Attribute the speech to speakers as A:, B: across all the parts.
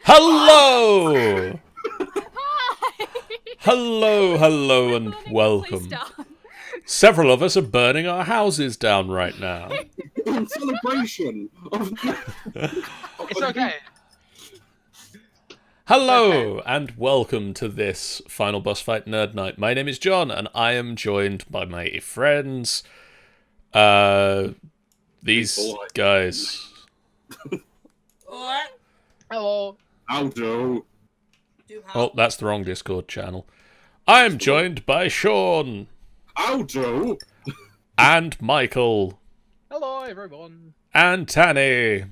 A: Hello!
B: Hi!
A: Hello, and
B: Burning the place
A: welcome.
B: down.
A: Several of us are burning our houses down right now.
C: In celebration of
D: It's okay.
A: Hello, and welcome to this Final Boss Fight Nerd Night. My name is John, and I am joined by my friends, these guys.
E: What?
D: Hello.
C: Aldo.
A: Oh, that's the wrong Discord channel. I am joined by Sean.
C: Aldo.
A: And Michael.
D: Hello, everyone.
A: And Tanny.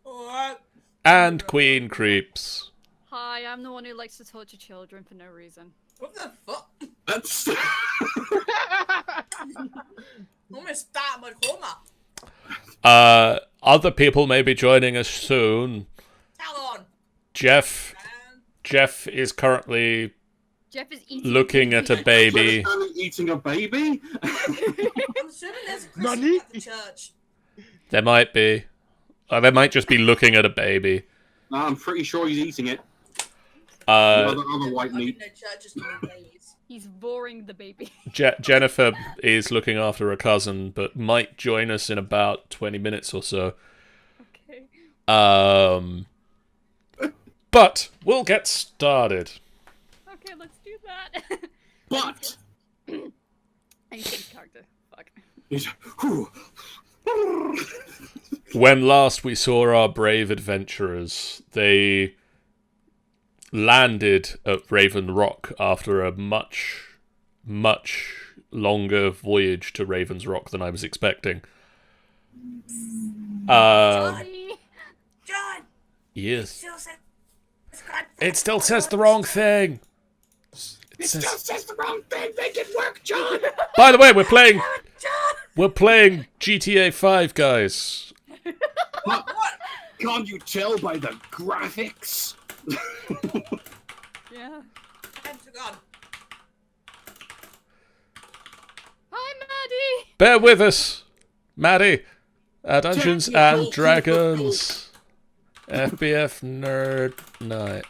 E: What?
A: And Queen Creeps.
B: Hi, I'm the one who likes to torture children for no reason.
E: What the fuck?
C: That's
E: Almost died in my coma.
A: Other people may be joining us soon.
E: Talon.
A: Jeff
E: Man.
A: is currently
B: Jeff is eating
A: looking at a baby.
C: eating a baby.
E: I'm assuming there's a Christmas
D: Nani?
E: at the church.
A: There might be. They might just be looking at a baby.
C: No, I'm pretty sure he's eating it.
A: Uh,
C: Other white
E: I
C: meat.
E: didn't know churches do babies.
B: He's boring the baby.
A: Jennifer is looking after a cousin, but might join us in about 20 minutes or so.
B: Okay.
A: But we'll get started.
B: Okay, let's do that.
C: But
B: I need to change character. Fuck.
A: When last we saw our brave adventurers, they landed at Raven Rock after a much longer voyage to Raven's Rock than I was expecting.
B: Sorry.
E: John!
A: Yes.
E: Still said subscribe.
A: It still says the wrong thing.
C: it still says the wrong thing. Make it work, John.
A: By the way, we're playing
E: John!
A: GTA 5, guys.
C: What? Can't you tell by the graphics?
B: Yeah.
E: Hands are gone.
B: Hi, Maddie.
A: Bear with us, Maddie. Dungeons and Dragons. FBF Nerd Night.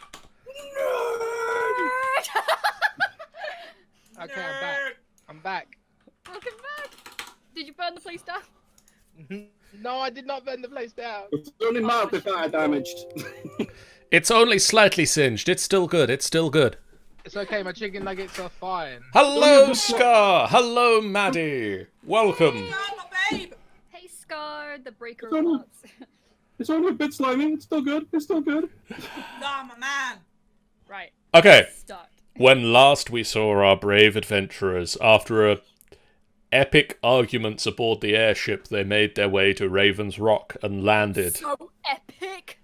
D: Okay, I'm back. I'm back.
B: Welcome back. Did you burn the place down?
D: No, I did not burn the place down.
C: It's only mildly fire damaged.
A: It's only slightly singed. It's still good. It's still good.
D: It's okay, my chicken nuggets are fine.
A: Hello, Scar. Hello, Maddie. Welcome.
E: John, my babe!
B: Hey, Scar, the breaker
C: It's only-
B: of hearts.
C: It's only a bit slimy. It's still good. It's still good.
E: John, my man!
B: Right.
A: Okay.
B: Start.
A: When last we saw our brave adventurers, after a epic arguments aboard the airship, they made their way to Raven's Rock and landed.
B: So epic.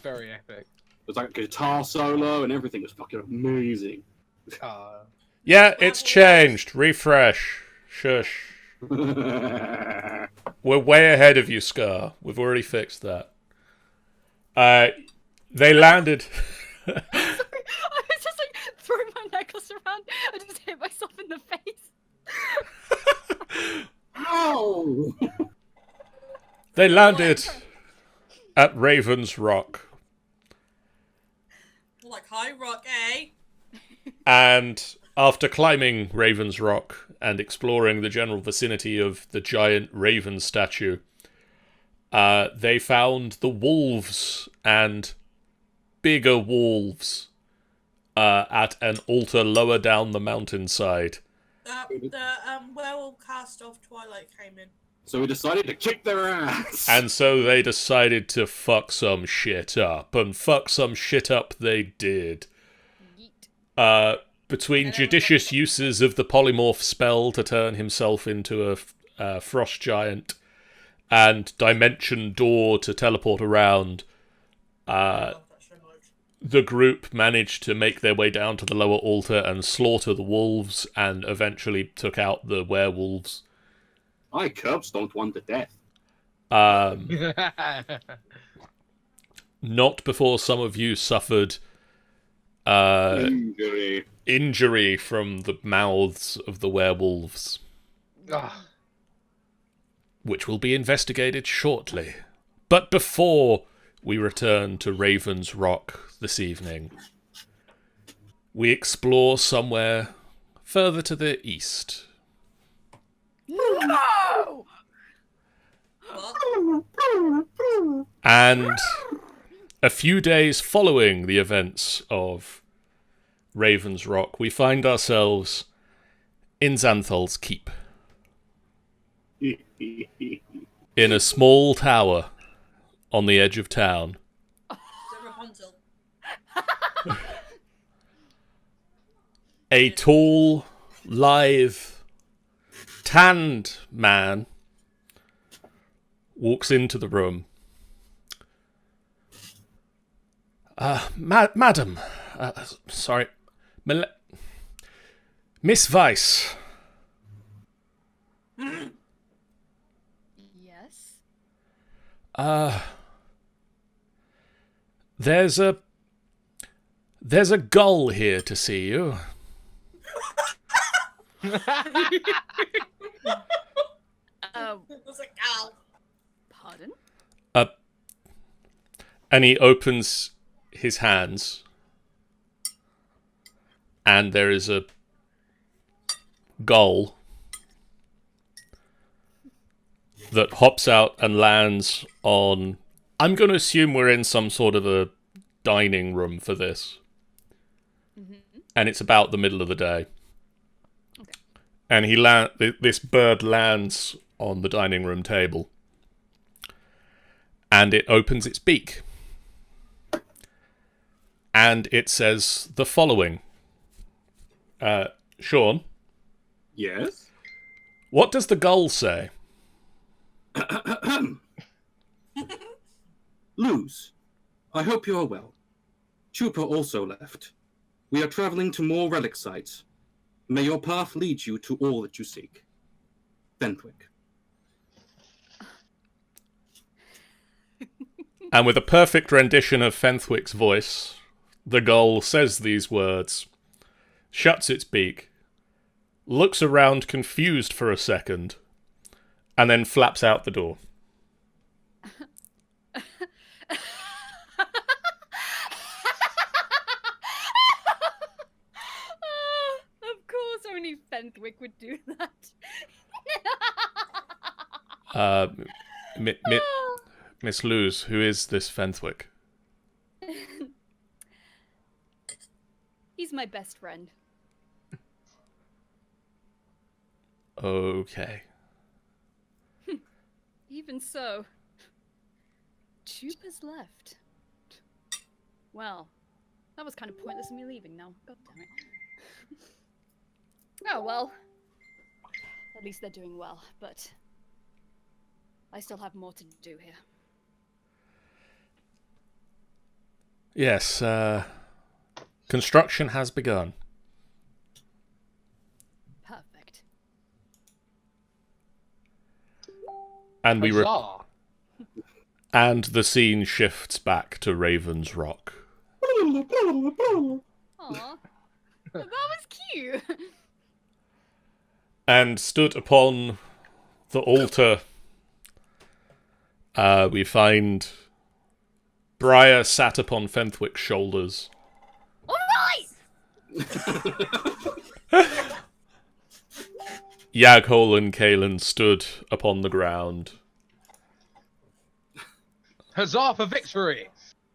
D: Very epic.
C: It was like a guitar solo and everything was fucking amazing.
A: Yeah, it's changed. Refresh. Shush.
C: That's
A: We're way ahead of you, Scar. We've already fixed that. They landed.
B: Sorry, I was just like throwing my necklace around. I just hit myself in the face.
C: Oh!
A: They landed at Raven's Rock.
E: Like, hi, Rock, eh?
A: And after climbing Raven's Rock and exploring the general vicinity of the giant raven statue, they found the wolves and bigger wolves at an altar lower down the mountainside.
E: The werewolf cast of Twilight came in.
C: So we decided to kick their ass.
A: And so they decided to fuck some shit up. And fuck some shit up they did.
B: Yeet.
A: Between judicious uses of the polymorph spell to turn himself into a frost giant and dimension door to teleport around,
E: I love that so much.
A: the group managed to make their way down to the lower altar and slaughter the wolves and eventually took out the werewolves.
C: I curb stomped one to death.
A: Not before some of you suffered
C: Injury.
A: injury from the mouths of the werewolves, which will be investigated shortly. But before we return to Raven's Rock this evening. We explore somewhere further to the east.
B: No!
E: What?
A: And a few days following the events of Raven's Rock, we find ourselves in Xanthal's Keep, in a small tower on the edge of town.
E: Is it Rapunzel?
A: A tall, lithe, tanned man walks into the room. Madam, sorry, Miss Weiss.
B: Yes?
A: There's a gull here to see you.
E: It's like, ow.
B: Pardon?
A: And he opens his hands, and there is a gull that hops out and lands on... I'm going to assume we're in some sort of a dining room for this.
B: Mm-hmm.
A: And it's about the middle of the day.
B: Okay.
A: And this bird lands on the dining room table. And it opens its beak. And it says the following. Sean,
C: Yes?
A: what does the gull say?
C: Luz, I hope you are well. Chupa also left. We are traveling to more relic sites. May your path lead you to all that you seek. Fenthwick.
A: And with a perfect rendition of Fenthwick's voice, the gull says these words, shuts its beak, looks around confused for a second, and then flaps out the door.
B: Of course, only Fenthwick would do that.
A: Miss Luz, who is this Fenthwick?
B: He's my best friend.
A: Okay.
B: Even so, Chupa's left. Well, that was kind of pointless of me leaving now. God damn it. Oh well. At least they're doing well, but I still have more to do here.
A: Yes, construction has begun.
B: Perfect.
A: And
D: Huzzah.
A: and the scene shifts back to Raven's Rock.
B: Aw. That was cute.
A: And stood upon the altar, we find Briar sat upon Fenthwick's shoulders.
B: Alright!
A: Yaghol and Kalen stood upon the ground.
D: Huzzah for victory!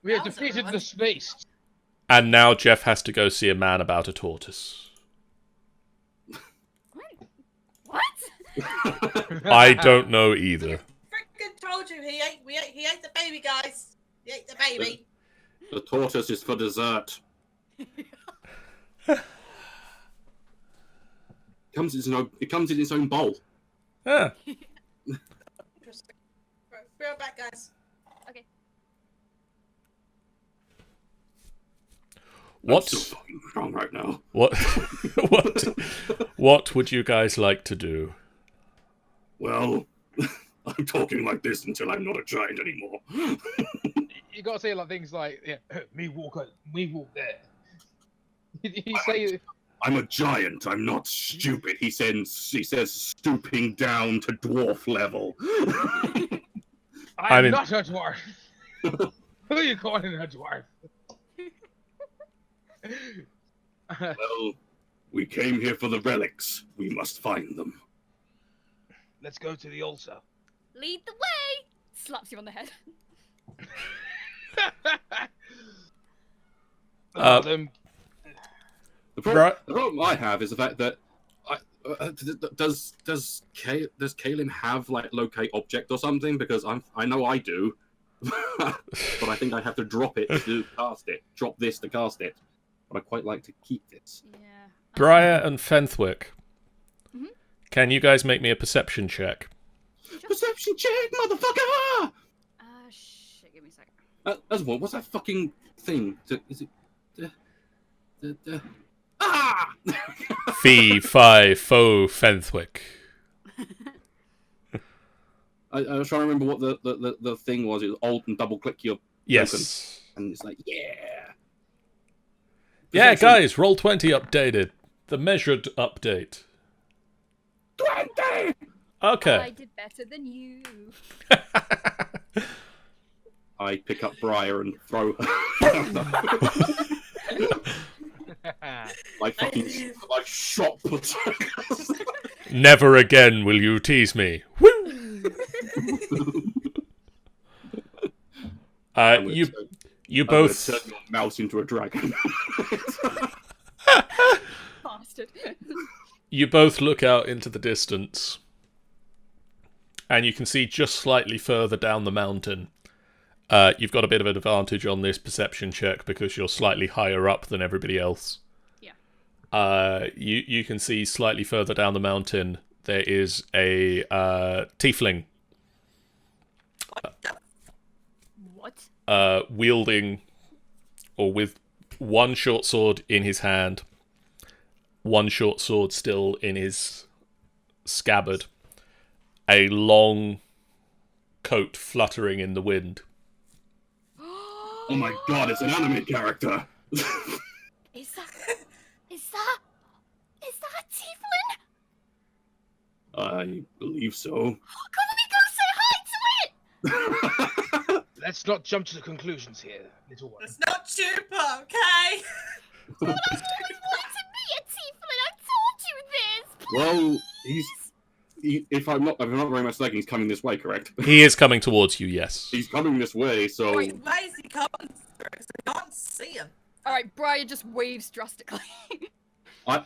D: We have
E: That was
D: defeated
E: everyone.
D: the beast.
A: And now Jeff has to go see a man about a tortoise.
B: What?
A: I don't know either.
E: Frickin' told you he ate the baby, guys. He ate the baby.
C: The tortoise is for dessert. It comes in its own bowl.
A: Ah,
E: Interesting. Right, be right back, guys.
B: Okay.
C: I'm still
A: what
C: fucking strong right now.
A: what would you guys like to do?
C: Well, I'm talking like this until I'm not a giant anymore.
D: You gotta say like things like, yeah, me walk there. You say,
C: I'm a giant. I'm not stupid. He says stooping down to dwarf level.
D: I'm
A: mean-
D: not a dwarf. Who are you calling a dwarf?
C: Well, we came here for the relics. We must find them.
D: Let's go to the altar.
B: Lead the way! Slaps you on the head.
D: Them.
C: The problem I have is the fact that does Kaelin have like locate object or something? Because I know I do, but I think I have to drop it to cast it. Drop this to cast it. But I quite like to keep this.
B: Yeah.
A: Briar and Fenthwick,
B: Mhm.
A: can you guys make me a perception check?
C: Perception check, motherfucker!
B: Shit, give me a second.
C: That's what? What's that fucking thing? Is it? Ah!
A: Fee, fi, fo, Fenthwick.
C: I was trying to remember what the thing was. It was alt and double click your
A: Yes.
C: token, and it's like yeah.
A: Yeah, guys, Roll20 updated. The measured update.
C: 20!
A: Okay.
B: I did better than you.
C: I pick up Briar and throw her. like shot putter.
A: Never again will you tease me. Woo! You both
C: turn your mouse into a dragon.
B: Bastard.
A: You both look out into the distance, and you can see just slightly further down the mountain. You've got a bit of an advantage on this perception check because you're slightly higher up than everybody else.
B: Yeah.
A: You can see slightly further down the mountain there is a tiefling
B: What?
A: wielding, or with one short sword in his hand, one short sword still in his scabbard, a long coat fluttering in the wind.
C: Oh my god, it's an anime character.
B: Is that a tiefling?
C: I believe so.
B: Can we go say hi to it?
D: Let's not jump to the conclusions here, little one.
E: It's not Chupa, okay?
B: Well, I always wanted to be a tiefling. I told you this.
C: Well, if I'm not very mistaken, he's coming this way, correct?
A: He is coming towards you, yes.
C: He's coming this way, so
E: Wait, where is he coming through? I can't see him.
B: All right, Briar just waves drastically.
C: I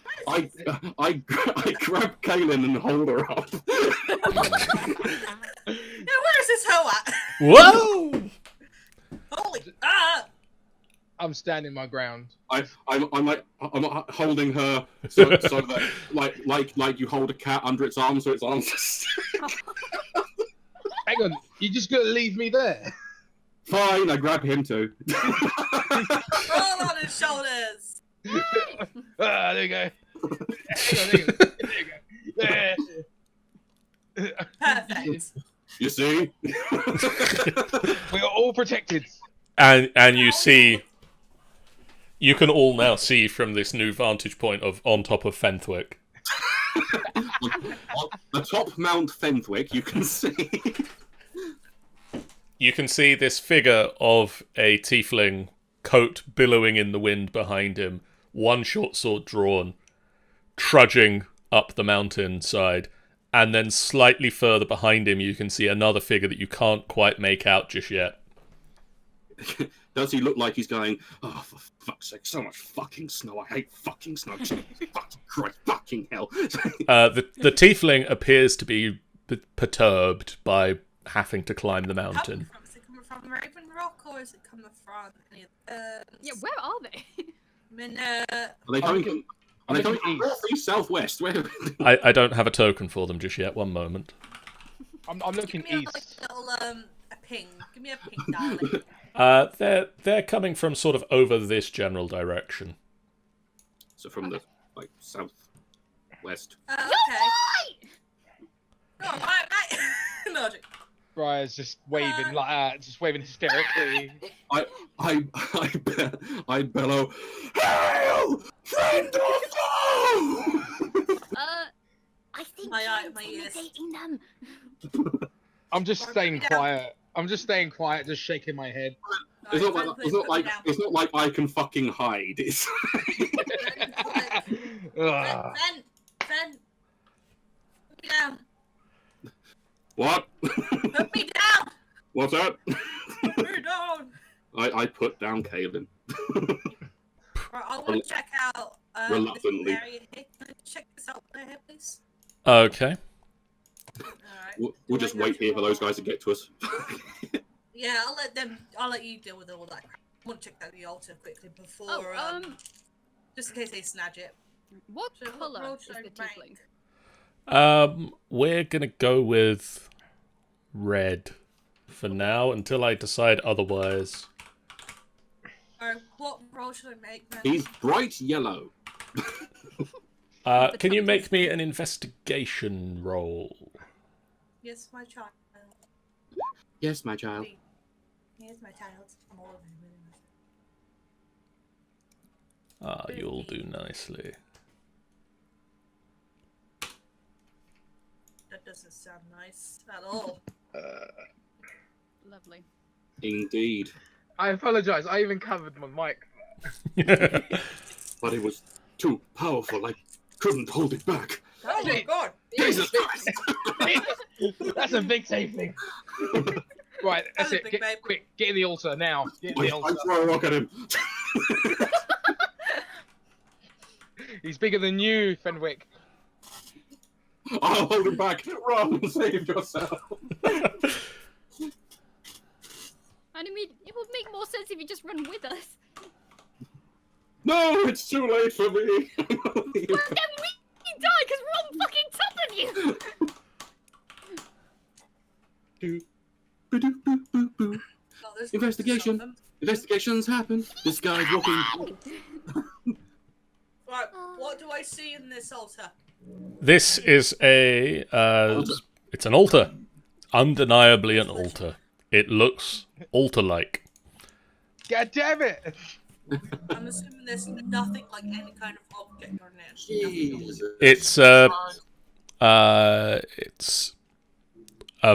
C: grab Kaelin and hold her up.
E: Now, where is this hoe at?
A: Whoa!
E: Holy
D: I'm standing my ground.
C: I'm holding her so that like you hold a cat under its arm so its arms.
D: Hang on, you just gonna leave me there?
C: Fine, I grab him too.
E: roll on his shoulders.
D: There you go. There you go.
E: Perfect.
C: You see?
D: We are all protected.
A: And you see, you can all now see from this new vantage point of on top of Fenthwick.
C: On the top Mount Fenthwick, you can see.
A: You can see this figure of a tiefling, coat billowing in the wind behind him, one short sword drawn, trudging up the mountainside, and then slightly further behind him you can see another figure that you can't quite make out just yet.
C: Does he look like he's going, oh, for fuck's sake, so much fucking snow, I hate fucking snow, fucking Christ, fucking hell.
A: The tiefling appears to be perturbed by having to climb the mountain.
E: Is it coming from Raven Rock or is it coming from any of the...
B: Yeah, where are they?
E: I mean,
C: Are they coming from northeast, southwest? Where?
A: I don't have a token for them just yet. One moment.
D: I'm looking
E: give me
D: east.
E: a little, a ping. Give me a ping, darling.
A: They're coming from sort of over this general direction.
C: So from the southwest.
E: Okay. Go on, mate. No,
D: Briar's just waving like that, just waving hysterically.
C: I bellow, hail, friend or foe!
B: I think
E: My
B: he's
E: ears.
B: intimidating them.
D: I'm just staying quiet. I'm just staying quiet, just shaking my head.
C: It's not like
E: Fen, please put me down.
C: it's not like I can fucking hide. It's
D: Ugh.
E: Fen, put me down.
C: what?
E: Put me down.
C: What's that?
E: Put me down.
C: I put down Kaelin.
E: Right, I want to check out
C: Reluctantly.
E: this area here. Can I check this out there, please?
A: Okay.
E: Alright.
C: We'll just wait here for those guys to get to us.
E: Yeah, I'll let you deal with all that crap. I want to check out the altar quickly before, just in case they snatch it.
B: What
E: So what
B: colour
E: roll
B: is
E: should I
B: the
E: make?
B: tiefling?
A: We're gonna go with red for now until I decide otherwise.
E: Alright, what roll should I make then?
C: He's bright yellow.
A: Can you make me an investigation roll?
E: Yes, my child.
C: Yes, my child.
E: Here's my child. I'm all over him.
A: You'll do nicely.
E: That doesn't sound nice at all.
B: Lovely.
C: Indeed.
D: I apologize. I even covered my mic.
C: But it was too powerful. I couldn't hold it back.
E: Oh my god!
C: Jesus Christ!
D: That's a big thing. Right, that's
E: That's a
D: it.
E: big
D: Get,
E: babe.
D: quick, get in the altar now. Get in the
C: I
D: altar.
C: throw a rock at him.
D: He's bigger than you, Fenwick.
C: I'll hold him back. Run, save yourself.
B: I mean, it would make more sense if you just run with us.
C: No, it's too late for me.
B: Well, then we die because we're on fucking top of you.
C: Boo-doo-boo-boo-boo.
E: Oh, there's
C: Investigation.
E: some of them.
C: Investigations happen. This guy's walking.
E: Right, what do I see in this altar?
A: This is a it's an altar. Undeniably an altar. It looks altar-like.
D: God damn it!
E: I'm assuming there's nothing like any kind of object on it.
C: Jesus.
A: It's a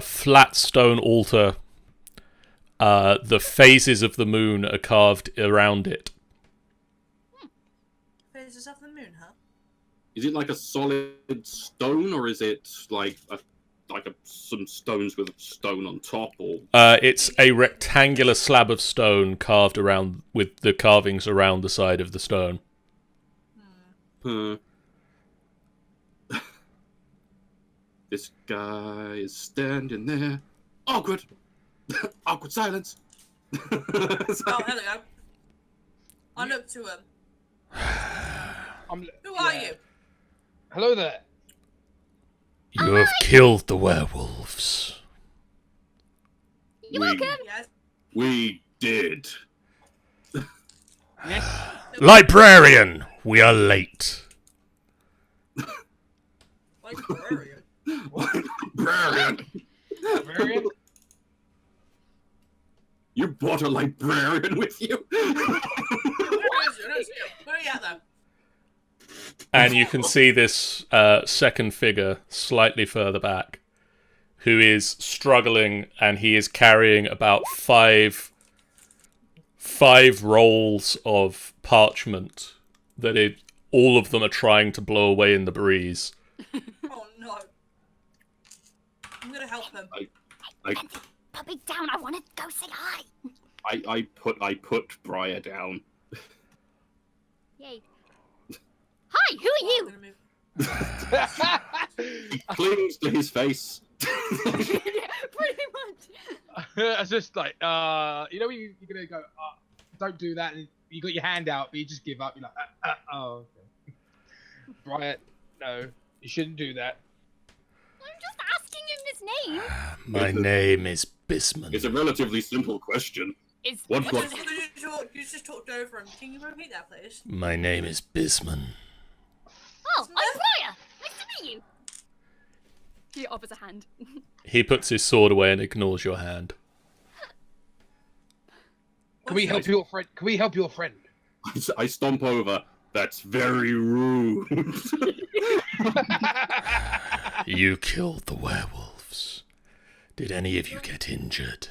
A: flat stone altar. The phases of the moon are carved around it.
E: Phases of the moon, huh?
C: Is it like a solid stone, or is it like some stones with stone on top? Or
A: It's a rectangular slab of stone carved around with the carvings around the side of the stone.
C: This guy is standing there. Awkward. Awkward silence.
E: Oh, there we go. I look to him. Who are you?
D: Hello there.
A: You have killed the werewolves.
B: You're welcome.
E: Yes.
C: We did.
D: Yes.
A: Librarian, we are late.
E: Librarian.
C: Librarian.
D: Varian?
C: You brought a librarian with you?
E: Where are you at though?
A: And you can see this second figure slightly further back, who is struggling, and he is carrying about five rolls of parchment that all of them are trying to blow away in the breeze.
E: Oh no. I'm gonna help him.
B: Put me down. I want to go say hi.
C: I put Briar down.
B: Yay. Hi, who are you?
C: He clings to his face.
B: Pretty much.
D: It's just like, you know when you're gonna go, don't do that, and you got your hand out, but you just give up. You're like, oh, okay. Brian, no, you shouldn't do that.
B: I'm just asking him his name.
A: My name is Bisman.
C: It's a relatively simple question.
B: Is
C: What
E: You
C: plus?
E: just talked over him. Can you repeat that, please?
A: My name is Bisman.
B: Oh, I'm Briar. Nice to meet you. He offers a hand.
A: He puts his sword away and ignores your hand.
D: Can we help your friend? Can we help your friend?
C: I stomp over. That's very rude.
A: You killed the werewolves. Did any of you get injured?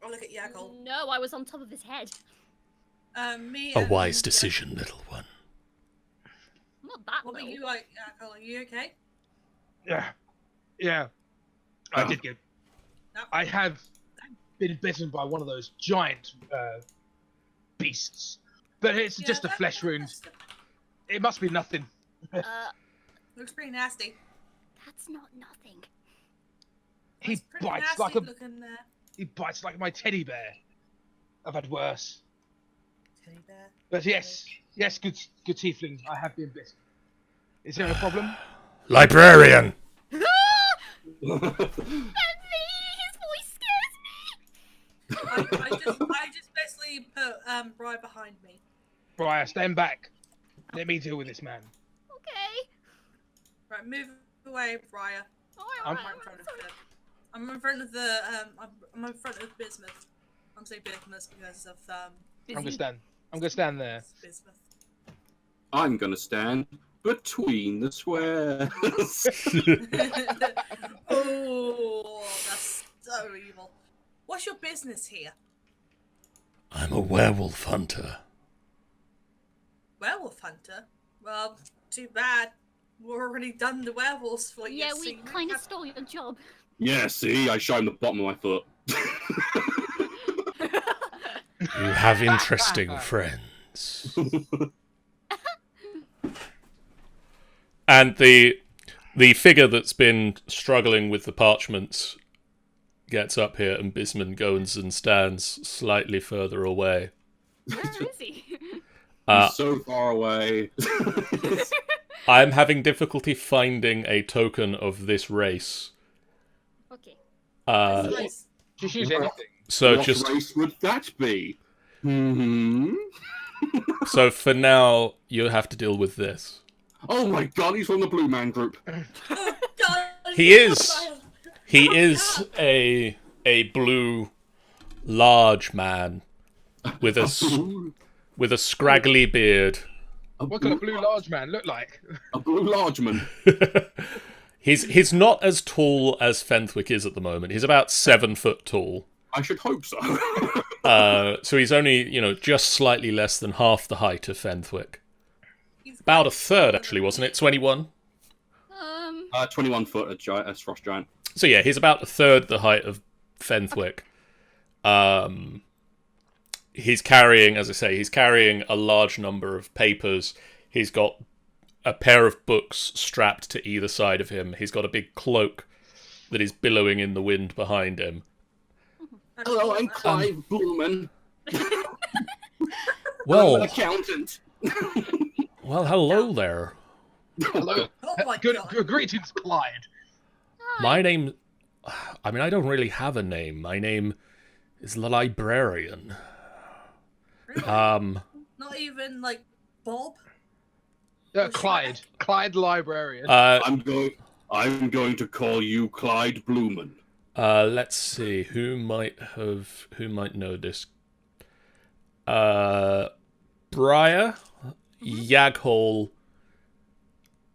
E: Oh, look at Yakov. Jackal.
B: No, I was on top of his head.
E: Me.
A: A wise decision, little one.
B: Not that
E: What
B: low.
E: about you, like, Jackal? Are you okay?
D: Yeah. I
C: Oh.
D: did get.
E: No.
D: I have been bitten by one of those giant beasts, but it's
E: Yeah,
D: just a flesh wound. It must be nothing.
E: Looks pretty nasty.
B: That's not nothing.
D: He
E: It's pretty
D: bites
E: nasty
D: like a.
E: looking there.
D: He bites like my teddy bear. I've had worse.
E: Teddy bear.
D: But yes, good tiefling. I have been bitten. Is there a problem?
A: Librarian!
B: His voice scares me.
E: I just basically put Briar behind me.
D: Briar, stand back. Let me deal with this man.
B: Okay.
E: Right, move away, Briar.
B: Alright,
E: I'm in front of the. I'm in front of the. I'm in front of Bismuth. I'm saying Bismuth because of
D: I'm gonna stand there.
E: Bismuth.
C: I'm gonna stand between the squares.
E: Oh, that's so evil. What's your business here?
A: I'm a werewolf hunter.
E: Werewolf hunter? Well, too bad. We've already done the werewolves for you.
B: Yeah,
E: so
B: we
E: you
B: kind of
E: have-
B: stole your job.
C: Yeah, see, I shot him the bottom of my foot.
A: You have interesting friends. And the figure that's been struggling with the parchments gets up here, and Bisman goes and stands slightly further away.
B: Where is he?
C: He's so far away.
A: I'm having difficulty finding a token of this race.
B: Okay.
E: Nice.
D: Just use anything.
A: So
C: What
A: just
C: race would that be?
A: so for now, you have to deal with this.
C: Oh my god, he's from the Blue Man group.
E: Oh, God,
A: He is a blue, large man with a scraggly beard.
D: What could a blue large man look like?
C: A blue large man.
A: He's not as tall as Fenthwick is at the moment. He's about 7 foot tall.
C: I should hope so.
A: So he's only, just slightly less than half the height of Fenthwick.
E: He's
A: About a third, actually, wasn't it? 21?
C: 21 foot, a frost giant.
A: So yeah, he's about a third the height of Fenthwick. He's carrying, as I say, a large number of papers. He's got a pair of books strapped to either side of him. He's got a big cloak that is billowing in the wind behind him.
C: Hello, I'm Clive Blumen.
A: Well,
C: I'm an accountant.
A: well, hello there.
D: Hello.
E: Oh my
D: Good
E: god.
D: greetings, Clyde.
A: My name... I mean, I don't really have a name. My name is the Librarian.
E: Really? Not even like Bob?
D: Clyde. Clyde Librarian.
C: I'm going to call you Clyde Blumen.
A: Let's see, who might know this? Briar, Yaghol,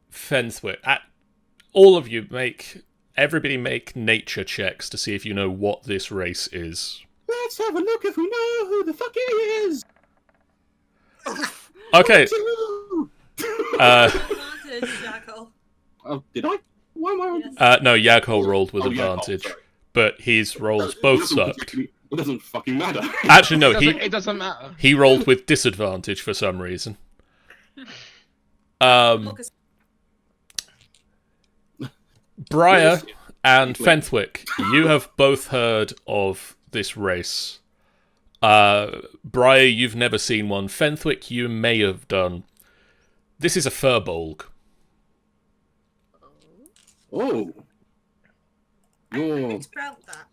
A: Fenthwick. All of you everybody make nature checks to see if you know what this race is.
C: Let's have a look if we know who the fuck he is.
A: Okay.
E: Advantage, Jackal.
C: Oh, did I? Why am I?
E: Yes.
A: No, Yaghol rolled with
C: Oh, Yaghol,
A: advantage,
C: sorry.
A: but his rolls both sucked.
C: It doesn't fucking matter.
A: Actually, no,
D: It doesn't matter.
A: he rolled with disadvantage for some reason.
E: Look, it's-
A: Briar and Fenthwick, you have both heard of this race. Briar, you've never seen one. Fenthwick, you may have done. This is a furbolg.
C: Oh.
E: I spelled that.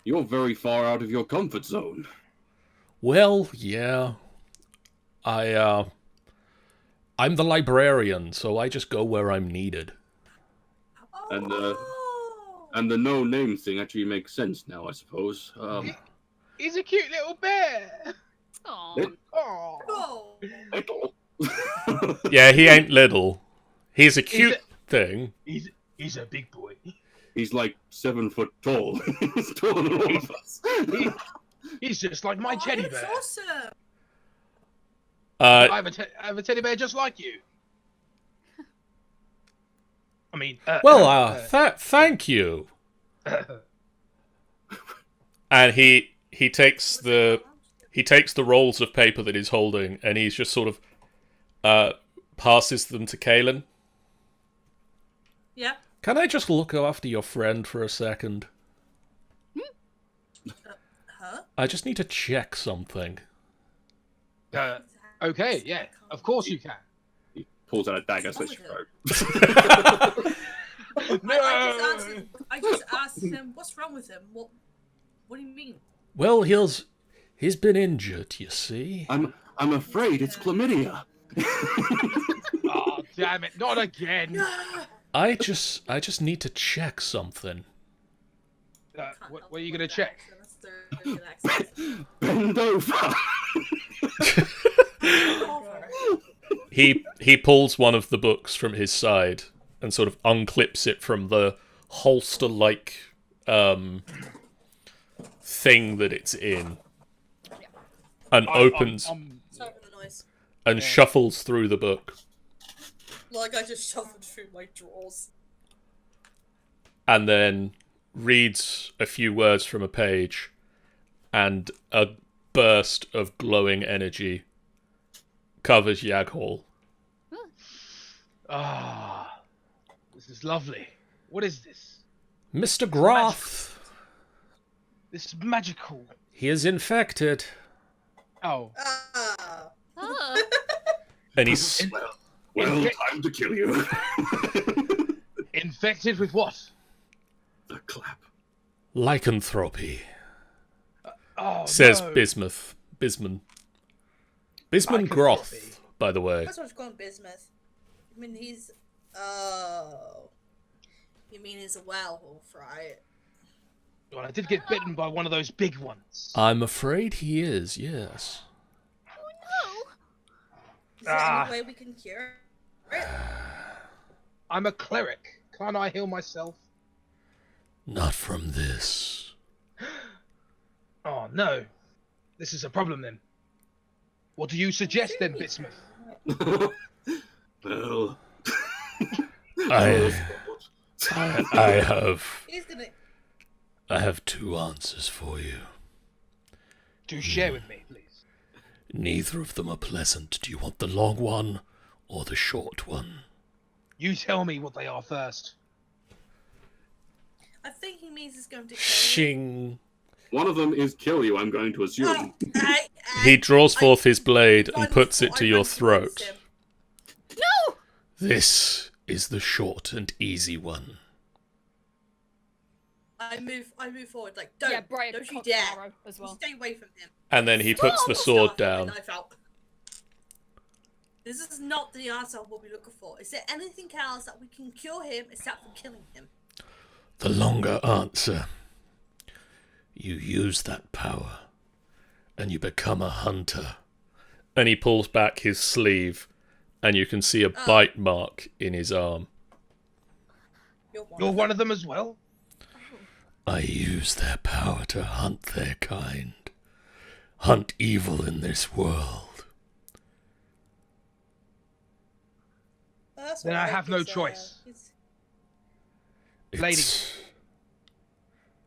C: You're very far out of your comfort zone.
A: Well, yeah. I'm the librarian, so I just go where I'm needed.
E: Oh.
C: And the no name thing actually makes sense now, I suppose.
D: He's a cute little bear.
B: Aw.
D: Oh.
E: Oh.
C: Little.
A: Yeah, he ain't little. He's a cute thing.
D: He's a big boy.
C: He's like 7 foot tall. He's taller than all of us.
D: He He's just like my teddy
E: That's
D: bear.
E: awesome.
D: I have a teddy bear just like you. I mean,
A: thank you. And he takes the rolls of paper that he's holding, and he's just sort of passes them to Kaelin.
E: Yeah.
A: Can I just look after your friend for a second?
E: Huh?
A: I just need to check something.
D: okay, yeah, of course you can.
C: He pulls out a dagger, so
E: What's
C: she
E: wrong
C: throat.
D: No!
E: I just asked him, what's wrong with him? What do you mean?
A: Well, he's been injured, you see.
C: I'm afraid it's chlamydia.
D: Oh, damn it, not again!
A: I just need to check something.
D: What are you going to check?
C: Bend over.
A: He pulls one of the books from his side and sort of unclips it from the holster-like thing that it's in, and opens
E: Sorry for the noise.
A: and shuffles through the book.
E: Like I just shuffled through my drawers.
A: And then reads a few words from a page, and a burst of glowing energy covers Yaghal.
D: Ah, this is lovely. What is this?
A: Mr. Groth,
D: This is magical.
A: he is infected.
D: Oh,
B: Oh,
A: And he's...
C: Well, time to kill you.
D: infected with what?
C: The clap.
A: lycanthropy,
D: Oh,
A: says
D: no.
A: Bismuth. Bisman
D: Lycanthropy.
A: Groth, by the way.
E: That's what's called bismuth. I mean, he's. Oh. You mean he's a werewolf, right?
D: Well, I did get bitten by one of those big ones.
A: I'm afraid he is, yes.
B: oh
E: Is there
D: Ah.
E: any way we can cure it?
D: I'm a cleric. Can't I heal myself?
A: Not from this.
D: Oh, no. This is a problem, then. What do you suggest, then, Bismuth?
C: Well,
A: I have...
E: He's gonna.
A: I have two answers for you.
D: Do share with me, please.
A: Neither of them are pleasant. Do you want the long one or the short one?
D: You tell me what they are first.
E: I think he means he's going to kill you.
A: Shing.
C: one of them is kill you, I'm going to assume.
A: He draws forth his blade and
E: I-
A: puts it to
E: I
A: your
E: went towards
A: throat.
E: him.
B: no!
A: This is the short and easy one.
E: I move forward, like, don't,
B: Yeah, Brian
E: don't you
B: cocked
E: dare.
B: arrow as well.
E: Stay away from him.
A: And then he puts the sword
E: Start with my
A: down.
E: knife out. This is not the answer we'll be looking for. Is there anything else that we can cure him except for killing him?
A: The longer answer. You use that power, and you become a hunter. And he pulls back his sleeve, and you can see a bite mark in his arm.
D: You're one of them as well?
A: I use their power to hunt their kind. Hunt evil in this world.
E: That's
D: Then
E: what
D: I have no
E: think is,
D: choice.
A: It's...
D: Lady.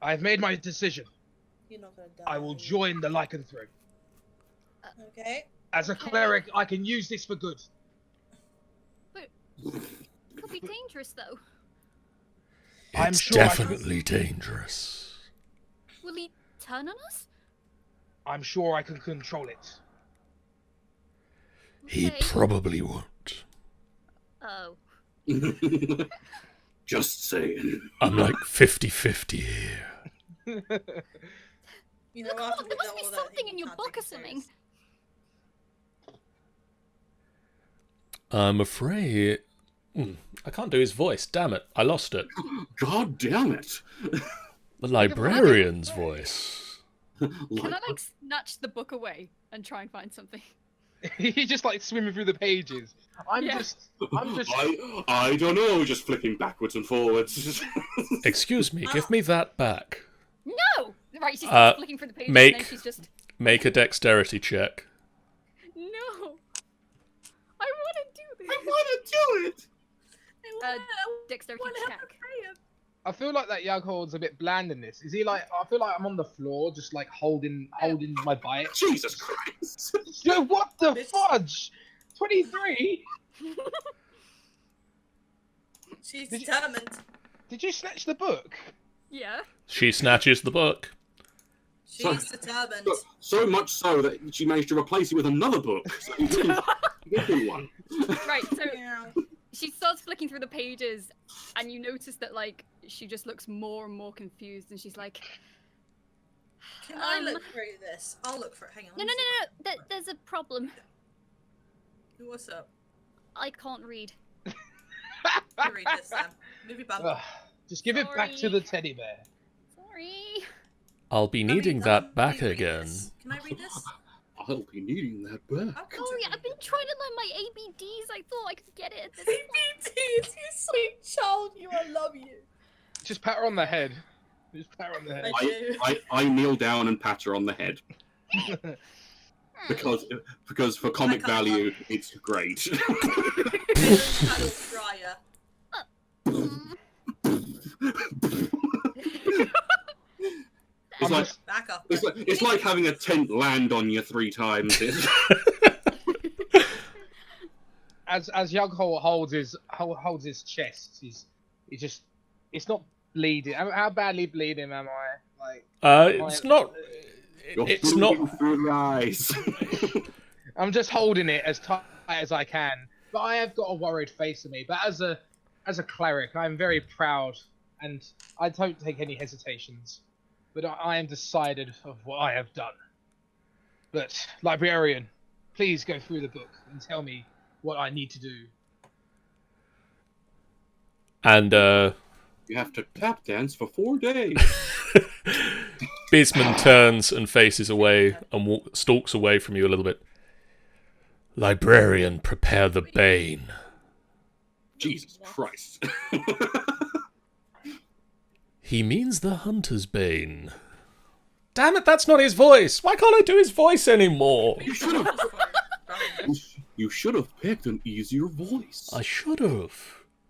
D: I've made my decision.
E: You're not gonna die.
D: I will join the lycanthrope.
E: Okay.
D: As a cleric, I can use this for good.
B: Could be dangerous though.
D: I'm
A: It's
D: sure I
A: definitely dangerous.
B: Will he turn on us?
D: I'm sure I can control it.
A: He
B: Okay.
A: probably won't.
B: Oh.
C: Just saying.
A: I'm like 50-50 here.
E: You know,
B: Look,
E: after
B: look, there
E: we
B: must
E: done
B: be
E: all that,
B: something
E: he
B: in your
E: can't
B: book
E: take
B: or
E: it
B: something.
E: serious.
A: I'm afraid... I can't do his voice. Damn it. I lost it.
C: God damn it.
A: The librarian's voice.
B: Can I like snatch the book away and try and find something?
D: He's just like swimming through the pages. I'm
B: Yeah.
D: just.
C: I don't know, just flicking backwards and forwards.
A: Excuse me, give me that back.
B: No! Right, she starts flicking through the pages and then she's just...
A: Make a dexterity check.
B: No! I want to do this!
C: I want to do it!
B: Dexterity check.
D: I feel like that Yaghord's a bit bland in this. Is he like? I feel like I'm on the floor, just like holding my bite.
C: Jesus Christ!
D: Yo, what the fudge? 23.
E: She's determined.
D: Did you snatch the book?
B: Yeah.
A: She snatches the book.
E: She's determined.
C: So much so that she managed to replace it with another book. So you didn't one.
B: Right, so
E: Yeah.
B: she starts flicking through the pages, and you notice that, like, she just looks more and more confused, and she's like...
E: Can I look through this? I'll look for it. Hang on.
B: No. There's a problem.
E: What's up?
B: I can't read.
E: Let me read this then. Move your bum.
D: Ugh, just give it back to the teddy bear.
B: Sorry.
A: I'll be needing that back again.
E: Can I read this?
C: I'll be needing that back.
B: Sorry, I've been trying to learn my ABDs. I thought I could get it at this
E: ABDs, you sweet child. I love you.
D: Just pat her on the head. Just pat her on the head.
E: I do.
C: I kneel down and pat her on the head. Because for comic value, it's great.
E: Paddle fryer.
C: It's like
E: Back up.
C: it's like having a tent land on you 3 times.
D: As Yaghord holds his chest, it's not bleeding. How badly bleeding am I? Like
A: It's not. It's not.
C: Through the eyes.
D: I'm just holding it as tight as I can, but I have got a worried face on me. But as a cleric, I'm very proud, and I don't take any hesitations. But I am decided of what I have done. But librarian, please go through the book and tell me what I need to do.
A: And
C: You have to tap dance for 4 days.
A: Bisman turns and faces away and stalks away from you a little bit. Librarian, prepare the bane.
C: Jesus Christ.
A: He means the hunter's bane. Damn it, that's not his voice. Why can't I do his voice anymore?
C: You should have picked an easier voice.
A: I should have.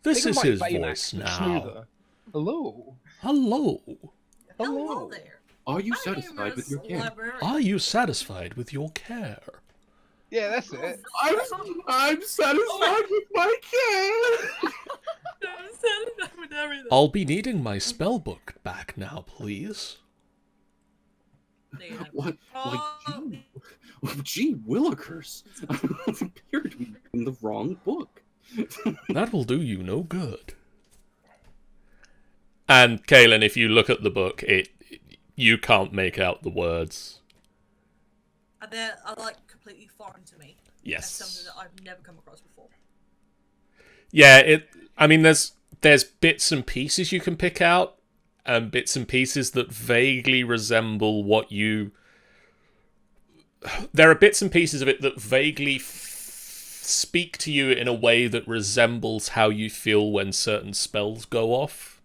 A: This is his voice now.
D: Smoother. Hello.
A: Hello.
E: Hello there.
C: Are you
E: My name
C: satisfied with
E: is
C: your care?
E: Librarian.
A: Are you satisfied with your care?
D: Yeah, that's it.
C: I'm satisfied with my care.
E: I'm satisfied with everything.
A: I'll be needing my spell book back now, please.
E: There you go.
C: What?
E: Oh.
C: Gee willikers. I appear to be in the wrong book.
A: That will do you no good. And Kaelin, if you look at the book, you can't make out the words.
E: They're like completely foreign to me.
A: Yes.
E: That's something that I've never come across before.
A: Yeah, I mean, there's bits and pieces you can pick out, and bits and pieces that vaguely resemble what you... There are bits and pieces of it that vaguely speak to you in a way that resembles how you feel when certain spells go off.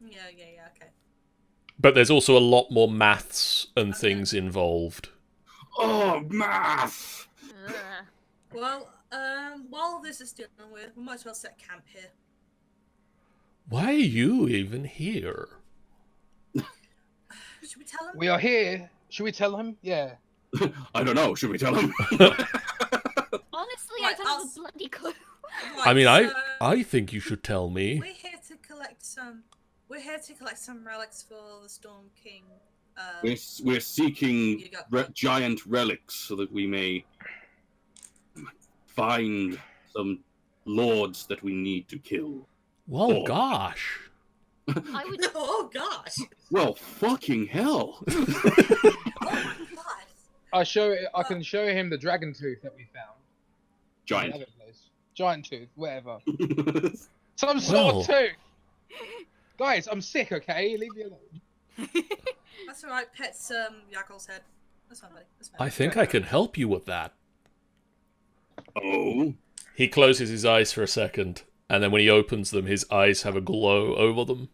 E: Yeah, okay.
A: But there's also a lot more maths and things involved.
C: Oh, math!
E: Well, while this is dealing with, we might as well set camp here.
A: Why are you even here?
E: Should we tell him?
D: We are here. Should we tell him? Yeah.
C: I don't know. Should we tell him?
B: Honestly, I
E: Right,
B: don't have a bloody clue.
E: Right,
A: I mean,
E: so
A: I think you should tell me.
E: we're here to collect some. We're here to collect some relics for the Storm King.
C: We're seeking
E: You got-
C: giant relics so that we may find some lords that we need to kill.
A: Well,
C: Oh.
A: gosh.
B: I would.
E: Oh gosh!
C: Well, fucking hell!
E: Oh my god!
D: I can show him the dragon tooth that we found. in
C: Giant.
D: the other place. Giant tooth, whatever. Some
A: Well.
D: sort of tooth. Guys, I'm sick. Okay, leave me alone.
E: That's alright. Pet's Yagel's head. That's fine, buddy. That's fine.
A: I think I can help you with that.
C: Oh.
A: He closes his eyes for a second, and then when he opens them, his eyes have a glow over them.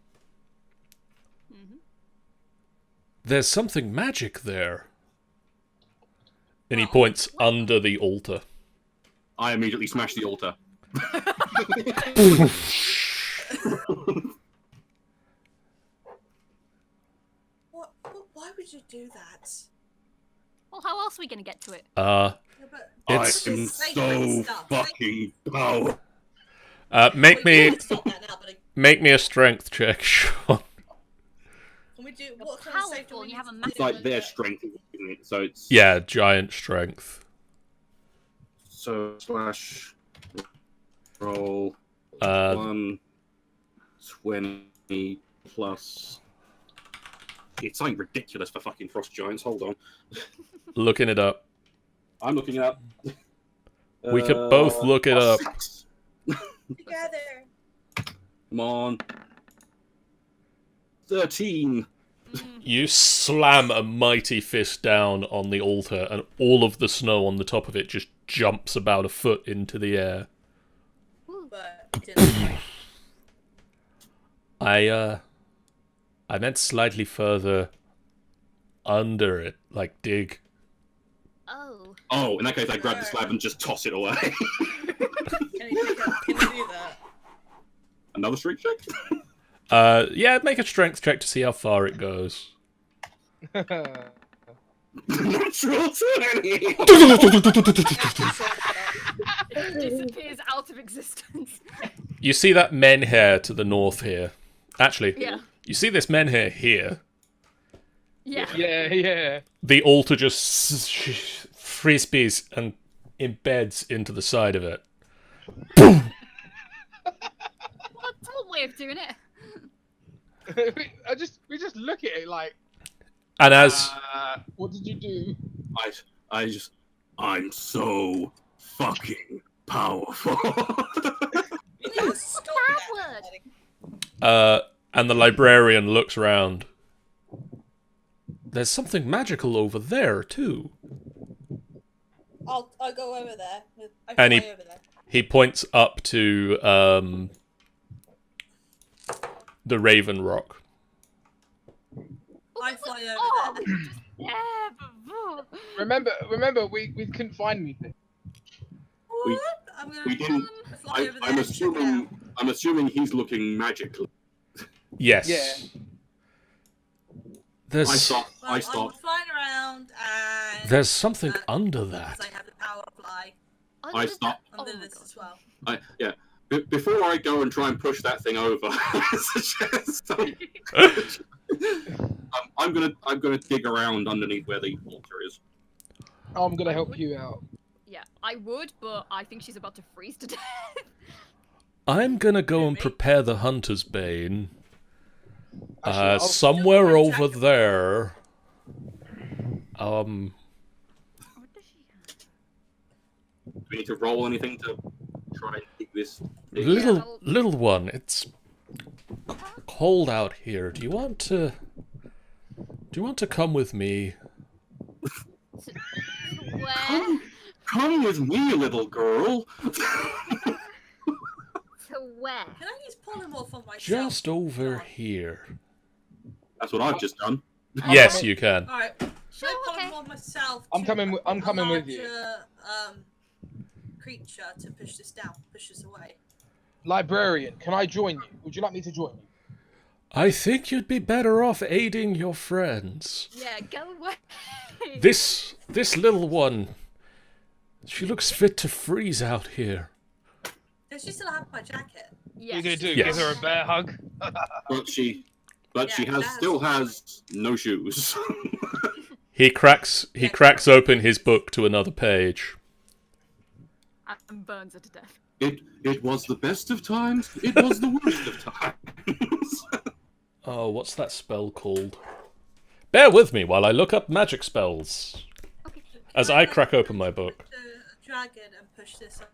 A: There's something magic there. And he points under the altar.
C: I immediately smash the altar.
E: Why would you do that?
B: Well, how else are we going to get to it?
A: It's
C: I'm so fucking powerful.
A: make me a strength check, Sean.
E: Can we do what kind of save do we
B: You have a
E: need?
C: It's like their strength, isn't it? So it's
A: Yeah, giant strength.
C: So slash roll 120 plus. It's something ridiculous for fucking frost giants. Hold on,
A: Looking it up.
C: I'm looking it up.
A: We could both look it up.
E: Together.
C: Come on. 13.
A: You slam a mighty fist down on the altar, and all of the snow on the top of it just jumps about a foot into the air.
E: But it didn't.
A: I meant slightly further under it, like dig.
B: Oh.
C: Oh, in that case, I grab the slab and just toss it away.
E: Can you do that?
C: Another strength check?
A: Yeah, make a strength check to see how far it goes.
C: Natural 20!
B: It disappears out of existence.
A: You see that menhir to the north here. Actually,
B: Yeah.
A: you see this menhir here.
B: Yeah.
D: Yeah.
A: The altar just frisbees and embeds into the side of it.
B: Well, that's one way of doing it.
D: we just look at it like.
A: And as
D: What did you do?
C: I'm so fucking powerful.
E: You need to stop that.
A: and the librarian looks round. There's something magical over there too.
E: I'll go over there. I
A: And
E: fly over there.
A: he points up to the Raven Rock.
E: I fly over
B: Oh,
E: there.
B: yeah, but...
D: Remember, we couldn't find anything.
E: What? I'm gonna
C: We didn't.
E: fly over there.
C: I'm
E: and check it out.
C: assuming he's looking magical.
A: Yes.
D: Yeah.
A: There's
E: Well,
C: I
E: I'm
C: stopped.
E: flying around and
A: there's something under
E: because
A: that.
E: I have the power to fly
C: I stopped.
E: under
B: Oh my
E: this
B: God.
E: as well.
C: Yeah. Before I go and try and push that thing over, I suggest I'm gonna dig around underneath where the altar is.
D: I'm gonna help you out.
B: Yeah, I would, but I think she's about to freeze to death.
A: I'm gonna go and prepare the Hunter's Bane.
D: Actually, I'll-
A: Somewhere
E: I'll
A: over
E: check it.
A: there.
B: What does she have?
C: Do we need to roll anything to try and dig this?
A: Little one, it's cold out here. Do you want to come with me?
B: Where?
C: Come with me, little girl.
B: To where?
E: Can I use polymorph on myself?
A: Just over here.
C: That's what I've just done.
A: Yes, you can.
E: Alright. Should I
B: Oh, okay.
E: polymorph myself?
D: I'm
E: to
D: coming with you.
E: a larger, creature to push this down, push this away.
D: Librarian, can I join you? Would you like me to join you?
A: I think you'd be better off aiding your friends.
B: Yeah, go away.
A: This little one, she looks fit to freeze out here.
E: Does she still have my jacket?
B: Yes.
D: What are you gonna do?
A: Yes.
D: Give her a bear hug?
C: But she
E: Yeah,
C: still has no shoes.
A: He cracks open his book to another page.
B: And burns her to death.
C: It was the best of times. It was the worst of times.
A: Oh, what's that spell called? Bear with me while I look up magic spells.
B: Okay.
A: As I crack open my book.
E: The dragon and push this up.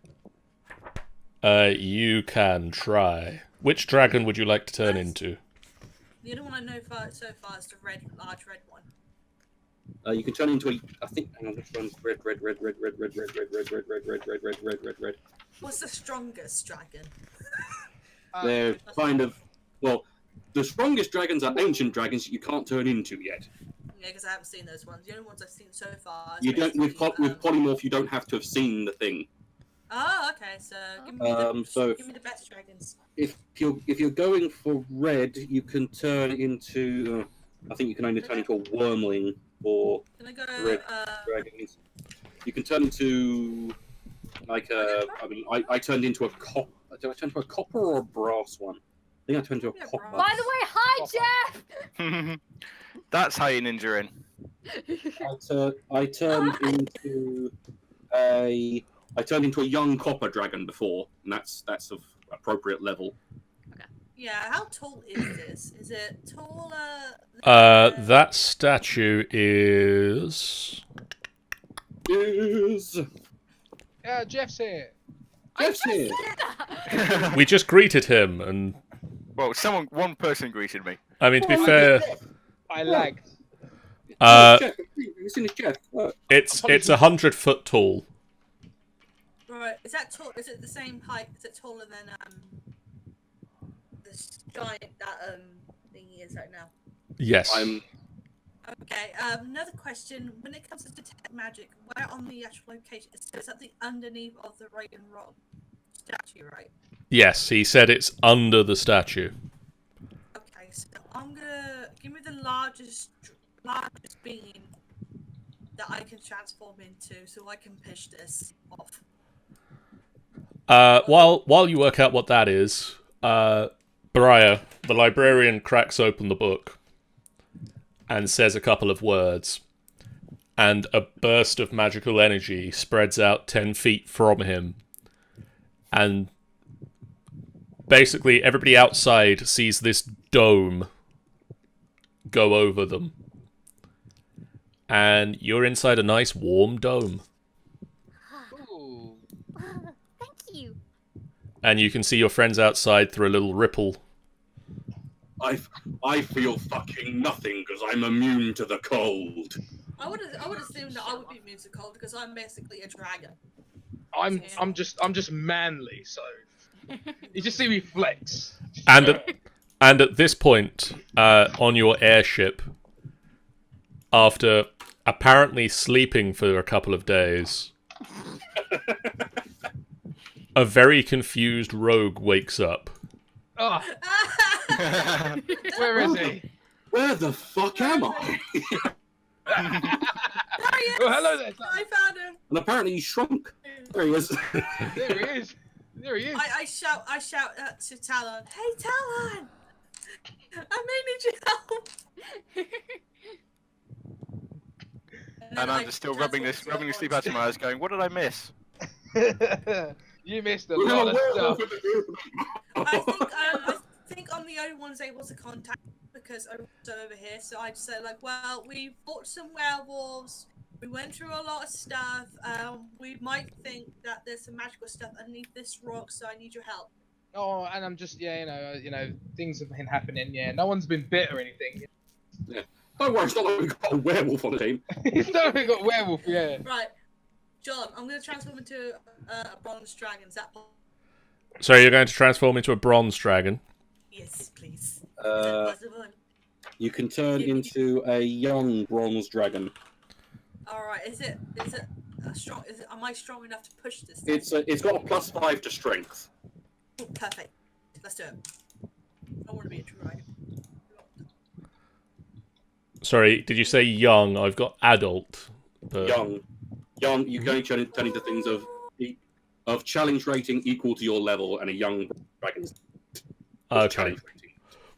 A: You can try. Which dragon would you like to turn into?
E: The only one I know so far is the large red one.
C: You can turn into a. I think. Hang on. Which one's red?
E: What's the strongest dragon?
C: They're kind of. Well, the strongest dragons are ancient dragons that you can't turn into yet.
E: Yeah, because I haven't seen those ones. The only ones I've seen so far.
C: You don't with polymorph. You don't have to have seen the thing.
E: Oh, okay. So give me give me the best dragons.
C: If you're going for red, you can turn into. I think you can only turn into a wormling or
E: Can I go?
C: red dragons. You can turn into like a. I mean, I turned into a copper. Did I turn into a copper or a brass one? I think I turned into a copper.
B: By the way, hi, Jeff!
F: That's how you ninja in.
C: I turned into a. I turned into a young copper dragon before, and that's of appropriate level.
E: Yeah, how tall is this? Is it taller?
A: That statue is.
D: Yeah, Jeff's here.
C: Jeff's here.
A: We just greeted him, and
F: Well, one person greeted me.
A: I mean, to be fair,
D: I lagged.
C: Jeff, you seen this Jeff?
A: it's 100 foot tall.
E: Right, is that tall? Is it the same height? Is it taller than this giant that thingy is right now?
A: Yes.
E: Okay. Another question: when it comes to detect magic, where on the actual location is something underneath of the Raven Rock statue, right?
A: Yes, he said it's under the statue.
E: Okay, so I'm gonna give me the largest being that I can transform into, so I can push this off.
A: While you work out what that is, Briar, the librarian, cracks open the book and says a couple of words, and a burst of magical energy spreads out 10 feet from him, and basically everybody outside sees this dome go over them, and you're inside a nice warm dome.
D: Ooh.
B: Thank you.
A: And you can see your friends outside through a little ripple.
C: I feel fucking nothing because I'm immune to the cold.
E: I would assume that I would be immune to cold because I'm basically a dragon.
D: I'm just manly, so you just see me flex.
A: And at this point, on your airship, after apparently sleeping for a couple of days, a very confused rogue wakes up.
D: Oh, where is he?
C: Where the fuck am I?
E: There he is!
D: Oh, hello there.
E: I found him.
C: And apparently he shrunk. There he is.
D: There he is. There he is.
E: I shout to Talon. Hey Talon! I may need your help.
F: And I'm just still rubbing the sleep out of my eyes, going, "What did I miss?"
D: You missed a lot of stuff.
E: I think I'm the only one's able to contact because I'm over here. So I just said like, well, we fought some werewolves. We went through a lot of stuff. We might think that there's some magical stuff underneath this rock, so I need your help.
D: Oh, and I'm just you know things have been happening. Yeah, no one's been bit or anything.
C: Yeah. Don't worry, it's not like we've got a werewolf on the team.
D: It's not like we got werewolf. Yeah.
E: Right, John, I'm going to transform into a bronze dragon. Is that possible?
A: So you're going to transform into a bronze dragon.
E: Yes, please. Is that possible?
C: You can turn into a young bronze dragon.
E: All right. Is it strong? Am I strong enough to push this thing?
C: It's got a +5 to strength.
E: Oh, perfect. Let's do it. I want to be a dragon.
A: Sorry, did you say young? I've got adult. But...
C: Young. You can only turn into things of challenge rating equal to your level, and a young dragon's
A: Okay.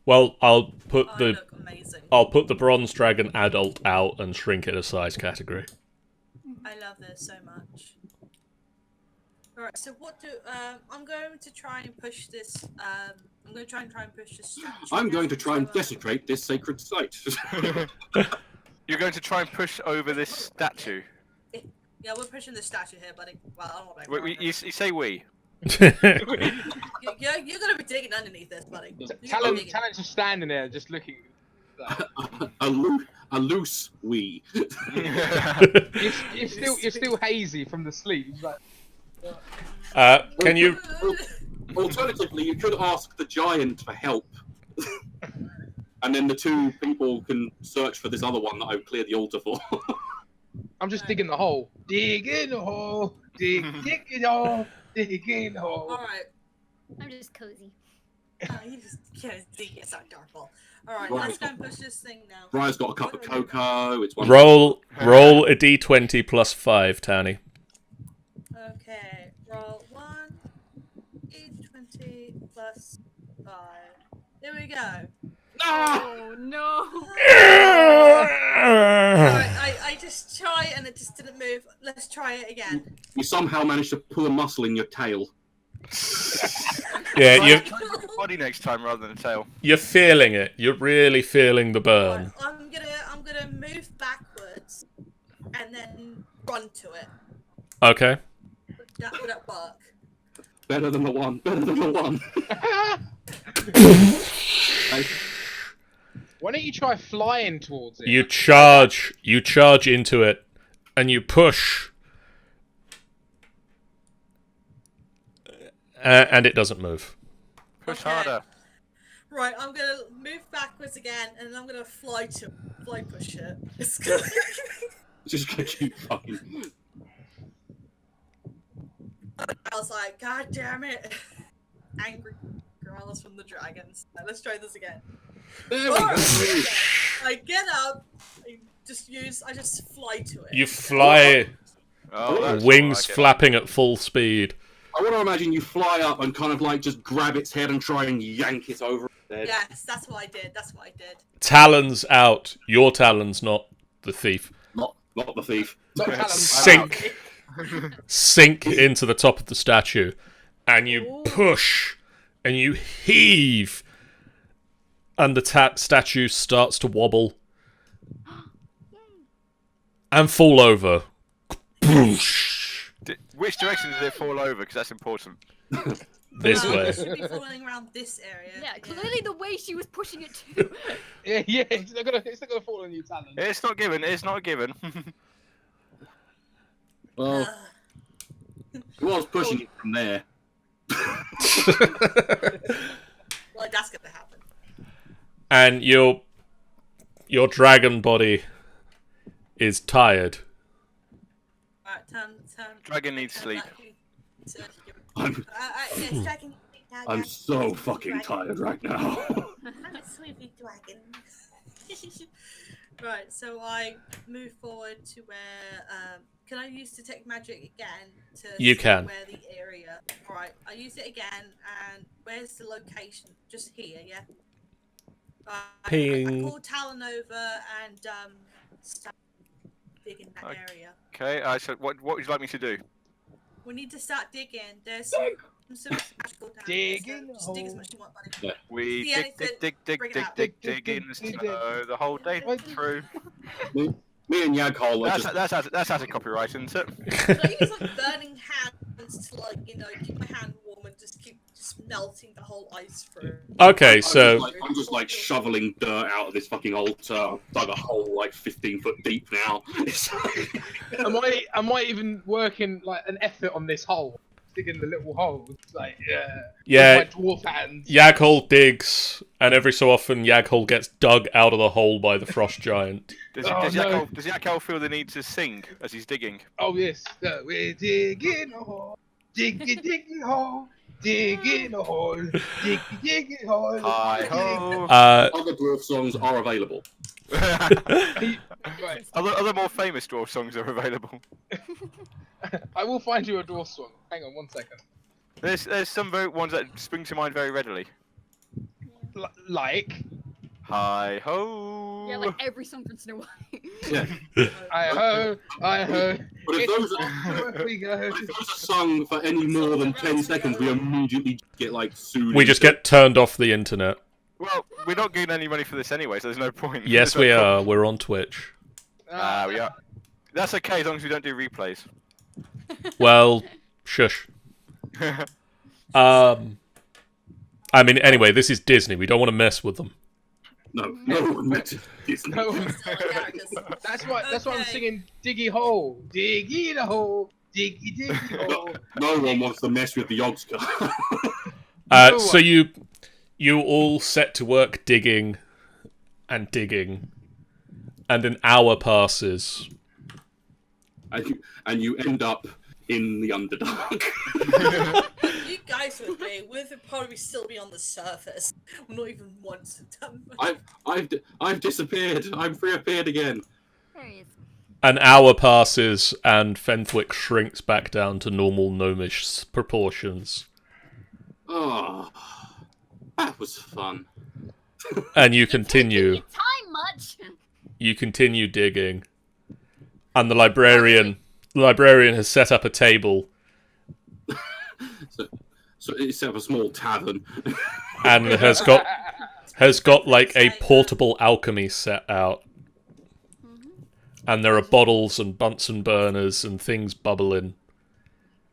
A: Well, I'll put
E: look amazing.
A: I'll put the bronze dragon adult out and shrink it a size category.
E: I love this so much. Alright, so what do I'm going to try and push this I'm going to try and push this statue.
C: I'm going to try and desecrate this sacred site.
F: You're going to try and push over this statue.
E: Yeah, we're pushing the statue here, buddy. Well, I don't know about
F: You say we.
E: you're going to be digging underneath this, buddy.
D: Talon's just standing there, just looking.
C: A loose wee.
D: You're still hazy from the sleep. He's like,
A: Can you?
C: Alternatively, you could ask the giant for help, and then the two people can search for this other one that I've cleared the altar for.
D: I'm just digging the hole. Dig in the hole. Dig in the hole. Dig in the hole.
E: All right.
B: I'm just cozy.
E: You just it's not adorable. All right, let's go and push this thing now.
C: Brian's got a cup of cocoa. It's one.
A: Roll a d20 plus 5, Townie.
E: Okay, roll 1, d20 plus 5. Here we go.
B: Oh no!
E: Alright, I just try and it just didn't move. Let's try it again.
C: You somehow managed to pull a muscle in your tail.
A: Yeah,
F: Try your body next time rather than a tail.
A: you're feeling it. You're really feeling the burn.
E: Right, I'm gonna move backwards and then run to it.
A: Okay.
E: Would that work?
C: Better than the one. Better than the one.
D: Why don't you try flying towards it?
A: You charge into it, and you push, and it doesn't move.
F: Push
E: Okay.
F: harder.
E: Right, I'm gonna move backwards again and then I'm gonna fly push it. It's gonna...
C: Just gonna keep fucking.
E: I was like, God damn it. Angry growls from the dragons. Let's try this again.
C: There we go.
E: I get up, I just fly to it.
A: You fly,
F: Oh, that's
A: wings
F: like it.
A: flapping at full speed.
C: I want to imagine you fly up and kind of like just grab its head and try and yank it over its head.
E: Yes, that's what I did.
A: Talons out. Your talons, not the thief.
C: Not the thief.
D: Not talent.
A: Sink into the top of the statue, and you push, and you heave, and the statue starts to wobble and fall over.
F: Which direction did it fall over? Because that's important.
A: This way.
E: It should be falling around this area.
B: Yeah, clearly the way she was pushing it too.
D: Yeah, it's not gonna fall on you, talent.
F: It's not given. It's not given.
C: Well, he was pushing it from there.
E: Well, that's gonna happen.
A: And your dragon body is tired.
E: Alright, turn.
F: Dragon needs sleep.
E: Yes, dragon.
C: I'm so fucking tired right now.
E: I'm a sleepy dragon. Right, so I move forward to where. Can I use detect magic again to
A: You
E: see
A: can.
E: where the area? Alright, I use it again, and where's the location? Just here, yeah. I
A: Ping.
E: call Talon over and start digging that
F: Okay.
E: area.
F: Okay. So what would you like me to do?
E: We need to start digging. There's some magical down here,
D: Digging
E: so just dig as much as you want, buddy.
F: We
E: Yeah,
F: dig
E: bring it out.
F: in the snow the whole day through.
C: Me and Yaghol are just.
F: That's out of copyright, isn't it?
E: But I use like burning hands to keep my hand warm and just keep melting the whole ice through.
A: Okay, so
C: I'm just like shoveling dirt out of this fucking altar. I've dug a hole like 15 foot deep now.
D: I might even working like an effort on this hole, digging the little hole. It's like
A: yeah,
D: with my dwarf hands.
A: Yaghol digs, and every so often Yaghol gets dug out of the hole by the frost giant.
F: Does
D: Oh, no.
F: Yaghol feel the need to sing as he's digging?
D: Oh yes, we're digging a hole, digging hole, digging a hole, digging hole.
F: Hi-ho.
C: Other dwarf songs are available.
D: Right,
F: Other more famous dwarf songs are available.
D: I will find you a dwarf song. Hang on 1 second.
F: There's some ones that spring to mind very readily.
D: Like,
F: Hi ho.
B: Yeah, like every song from Snow White.
C: Yeah.
D: I ho.
C: But if those
D: We go.
C: are sung for any more than 10 seconds, we immediately get like sued.
A: We just get turned off the internet.
F: Well, we're not getting any money for this anyway, so there's no point.
A: Yes,
F: There's
A: we
F: no
A: are. We're on Twitch.
F: We are. That's okay as long as we don't do replays.
A: Well, shush. I mean, anyway, this is Disney. We don't want to mess with them.
C: No one meant to.
D: No,
E: Characters.
D: that's why I'm
E: Okay.
D: singing Diggy Hole, Diggy the hole, Diggy Hole.
C: No one wants to mess with the Yogska.
A: So you all set to work digging and digging, and an hour passes.
C: And you end up in the Underdark.
E: You guys with me, we'd probably still be on the surface. We're not even once done.
C: I've disappeared. I've reappeared again.
B: There he is.
A: An hour passes, and Fenthwick shrinks back down to normal gnomish proportions.
C: Oh, that was fun.
A: And you continue.
B: Time much?
A: You continue digging, and the librarian has set up a table
C: So it's set up a small tavern.
A: and has got like a portable alchemy set out. And there are bottles and Bunsen burners and things bubbling.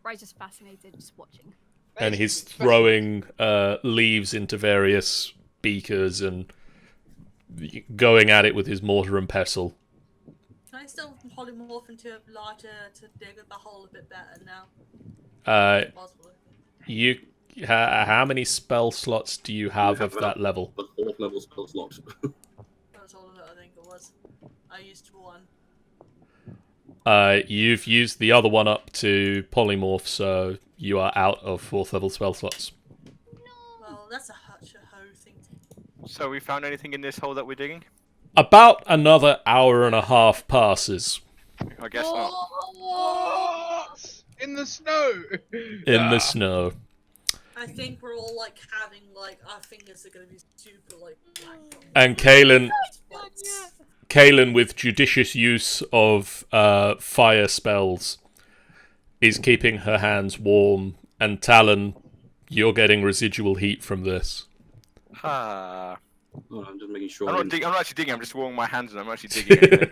B: Right, just fascinated, just watching.
A: And he's throwing leaves into various beakers and going at it with his mortar and pestle.
E: Can I still polymorph into a larger to dig the hole a bit better now? Possible.
A: How many spell slots do you have of that level?
C: The 4th level spell slot.
E: That's all of it, I think it was. I used one.
A: You've used the other one up to polymorph, so you are out of 4th level spell slots.
E: Well, that's a ho thing.
F: So we found anything in this hole that we're digging?
A: About another hour and a half passes.
F: I guess not.
D: What? In the snow.
A: In the snow.
E: I think we're all like having like our fingers are gonna be super like black.
A: And Kaelin, with judicious use of fire spells, is keeping her hands warm. And Talon, you're getting residual heat from this.
F: Ah.
C: Oh, I'm just making sure.
F: I'm not actually digging. I'm just warming my hands and I'm actually digging.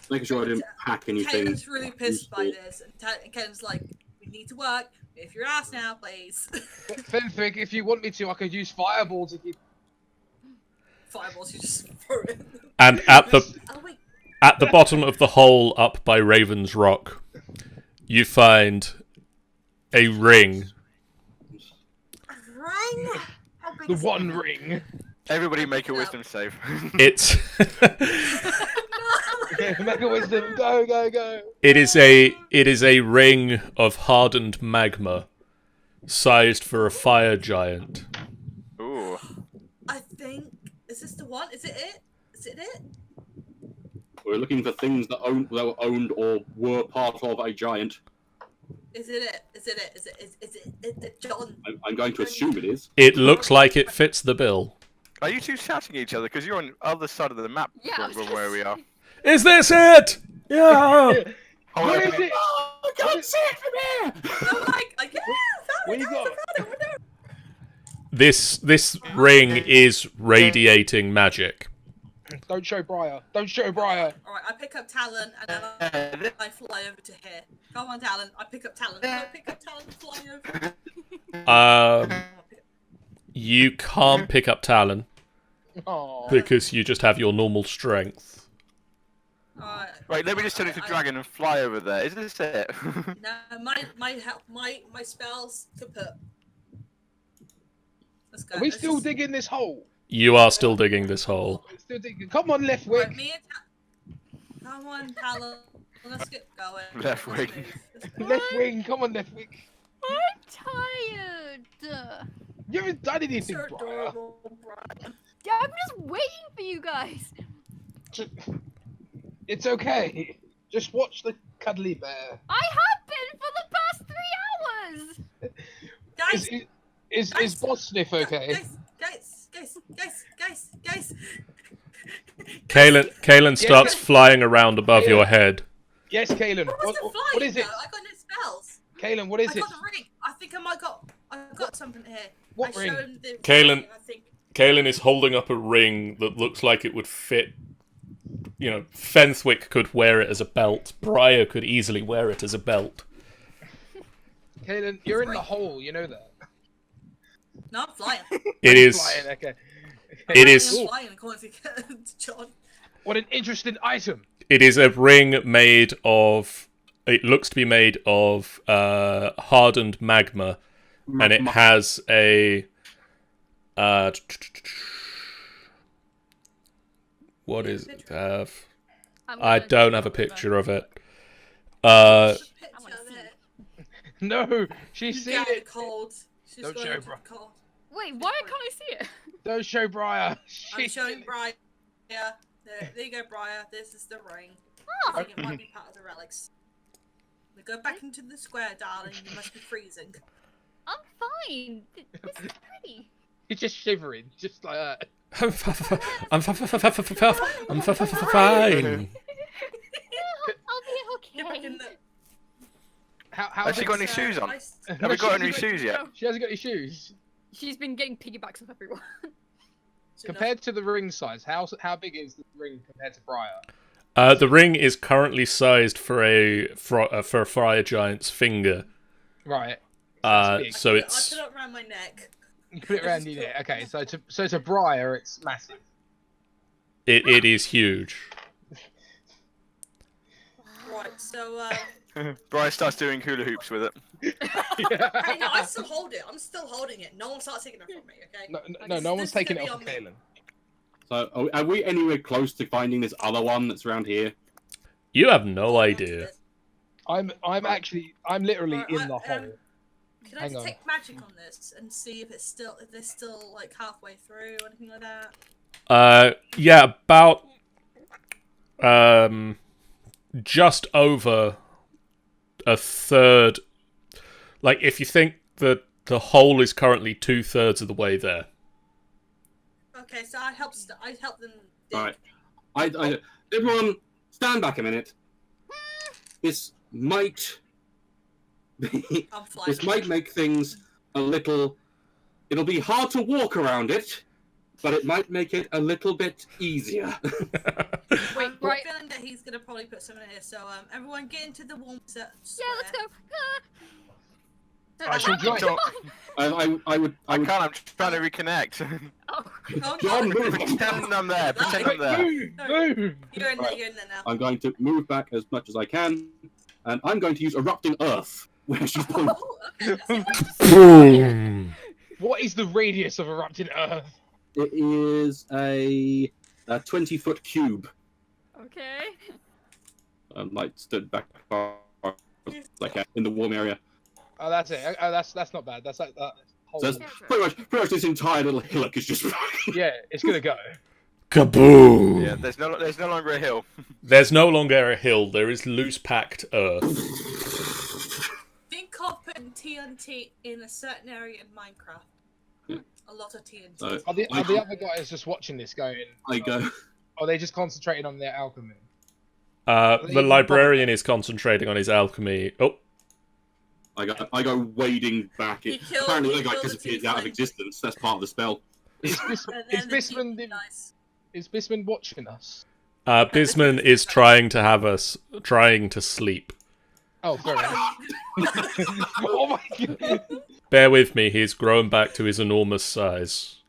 C: Making sure I didn't pack anything.
E: Kalen's really pissed by this, and Kalen's like, "We need to work. If your ass now, please."
D: Fenthwick, if you want me to, I could use fireballs if you.
E: Fireballs, you just throw it.
A: And at the
E: Oh wait,
A: at the bottom of the hole up by Raven's Rock, you find a ring.
E: ring. How big
D: The
E: is
D: one
E: it?
D: ring.
F: Everybody make a wisdom save.
A: It's
D: Make a wisdom. Go, go, go.
A: it is a ring of hardened magma, sized for a fire giant.
F: Ooh.
E: I think is this the one? Is it it? Is it it?
C: We're looking for things that were owned or were part of a giant.
E: Is it it? Is it it? Is it John?
C: I'm going to assume it is.
A: It looks like it fits the bill.
F: Are you two shouting at each other? Because you're on the other side of the map
B: Yeah,
F: from where we are.
A: Is this it? Yeah.
D: What is it?
C: I can't see it from here!
E: I'm like, yeah,
D: What you got?
A: This ring is radiating magic.
D: Don't show Briar. Don't show Briar.
E: Alright, I pick up Talon and then I fly over to here. Come on, Talon. I pick up Talon. I pick up Talon and fly over.
A: You can't pick up Talon
D: Oh.
A: because you just have your normal strength.
E: Alright.
F: Right, let me just turn into dragon and fly over there. Is this it?
E: No, my spells kaput. Let's go.
D: Are we
E: Let's
D: still
E: just-
D: digging this hole?
A: You are still digging this hole.
D: We're still digging. Come on, left
E: Right,
D: wing.
E: me and Come on, Talon. Let's get going.
F: Left
E: Let's
F: wing.
E: move.
D: Left wing. Come on, left wing.
B: I'm tired.
D: You haven't done anything,
E: So
D: Briar.
E: adorable, Brian.
B: Yeah, I'm just waiting for you guys.
D: It's okay. Just watch the cuddly bear.
B: I have been for the past 3 hours.
E: Guys,
D: Is Boss Sniff okay?
E: Guys.
A: Kaelin starts flying around above
D: Kaelin.
A: your head.
D: Yes, Kaelin.
E: I wasn't flying,
D: What is it?
E: though. I got no spells.
D: Kaelin, what is
E: I
D: it?
E: got the ring. I think I got something here.
D: What
E: I
D: ring?
E: showed him the
A: Kaelin.
E: ring, I think.
A: Kaelin is holding up a ring that looks like it would fit. You know, Fenthwick could wear it as a belt. Briar could easily wear it as a belt.
D: Kaelin, you're in the hole. You know that.
E: No, I'm flying.
A: It is.
D: Flying, okay.
A: It is.
E: I'm flying according to John.
D: What an interesting item.
A: It is a ring made of. It looks to be made of hardened magma, and it has a. What is it have?
B: I'm
A: I
B: gonna
A: don't
B: do
A: have a
B: it over.
A: picture of it.
E: There's a picture
B: wanna
E: of
B: see.
E: it.
D: No, she's
E: She's
D: seen
E: got
D: it.
E: cold. She's
D: Don't
E: got
D: show,
E: it
D: bro.
E: cold.
B: Wait, why can't I see it?
D: Don't show Briar.
E: I'm showing Briar. Yeah, there you go, Briar. This is the ring. I think it might be part of the relics. We go back into the square, darling. You must be freezing.
B: I'm fine. This is pretty.
D: He's just shivering, just like that.
A: I'm fine.
B: I'll be
E: Get back in
B: okay.
E: the.
D: How
F: Has she
D: big-
F: got any shoes on? Have we got any shoes yet?
D: She hasn't got any shoes.
B: She's been getting piggybacks of everyone.
D: Compared to the ring size, how big is the ring compared to Briar?
A: The ring is currently sized for a fire giant's finger.
D: Right.
A: So
E: I
A: it's
E: put it around my neck.
D: You put it around your neck. Okay, so to Briar, it's massive.
A: it is huge.
E: Right, so
F: Brian starts doing hula hoops with it.
E: hey, no, I still hold it. I'm still holding it. No one starts taking it from me, okay?
D: No one's
E: This is
D: taking
E: gonna
D: it off
E: be
D: of
E: on me.
D: Kaelin.
C: So, are we anywhere close to finding this other one that's around here?
A: You have no idea.
D: I'm literally
E: Alright,
D: in the hole.
E: Can I
D: Hang on.
E: detect magic on this and see if they're still like halfway through or anything like that?
A: Yeah, about just over a third. Like, if you think that the hole is currently 2/3 of the way there.
E: Okay, so I help them. Dig.
C: Alright. Everyone, stand back a minute. This might be,
E: I'm flying.
C: this might make things a little. It'll be hard to walk around it, but it might make it a little bit easier.
B: Wait,
E: I'm
B: right.
E: feeling that he's gonna probably put something in here. So everyone get into the warm set.
B: Yeah, let's go.
D: I shall join.
C: I would.
F: I can't. I'm trying to reconnect.
B: Oh.
E: Oh,
C: John,
E: no.
C: move.
F: Pretend I'm there. Pretend I'm there.
D: Move!
E: You're in there. You're in there now.
C: I'm going to move back as much as I can, and I'm going to use erupting earth where she's pointing.
E: Oh, okay. That's it.
A: Boom!
D: What is the radius of erupting Earth?
C: It is a 20-foot cube.
B: Okay.
C: Like stood back far as I can in the warm area.
D: Oh, that's it. Oh, that's not bad. That's like that. Whole...
C: So that's pretty much this entire little hillock is just.
D: Yeah, it's gonna go.
A: Kaboom!
F: Yeah, there's no longer a hill.
A: There's no longer a hill. There is loose packed earth.
E: Think of putting TNT in a certain area in Minecraft.
C: Yeah.
E: A lot of TNT.
C: So
D: Are the other guys just watching this going?
C: I go.
D: Or are they just concentrating on their alchemy?
A: The librarian is concentrating on his alchemy. Oh,
C: I go wading back.
E: He killed-
C: Apparently,
E: he
C: the guy
E: killed the
C: disappears
E: tea
C: out of
E: flame.
C: existence. That's part of the spell.
D: Is
E: And then the
D: Bisman
E: TNT dies.
D: is Bisman watching us?
A: Bisman is trying to sleep.
D: Oh, fair enough. Oh my god!
A: Bear with me, he's grown back to his enormous size.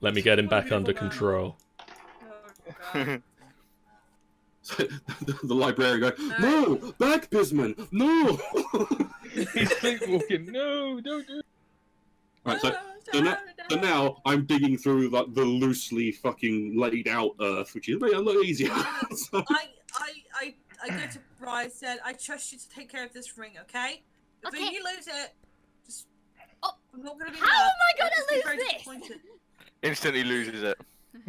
A: Let me get him back under control.
E: Oh, God.
C: So the librarian goes, "No, back, Bisman, no!"
D: He's sleepwalking. No, don't do it.
C: Right, so now I'm digging through like the loosely fucking laid out earth, which is a lot easier. So-
E: I go to Brian, said, I trust you to take care of this ring, okay? If
B: Okay.
E: you lose it, just...
B: Oh.
E: I'm not gonna be
B: How
E: mad.
B: am I gonna
E: I'll just be
B: lose
E: very
B: this?
E: disappointed.
F: Instantly loses it.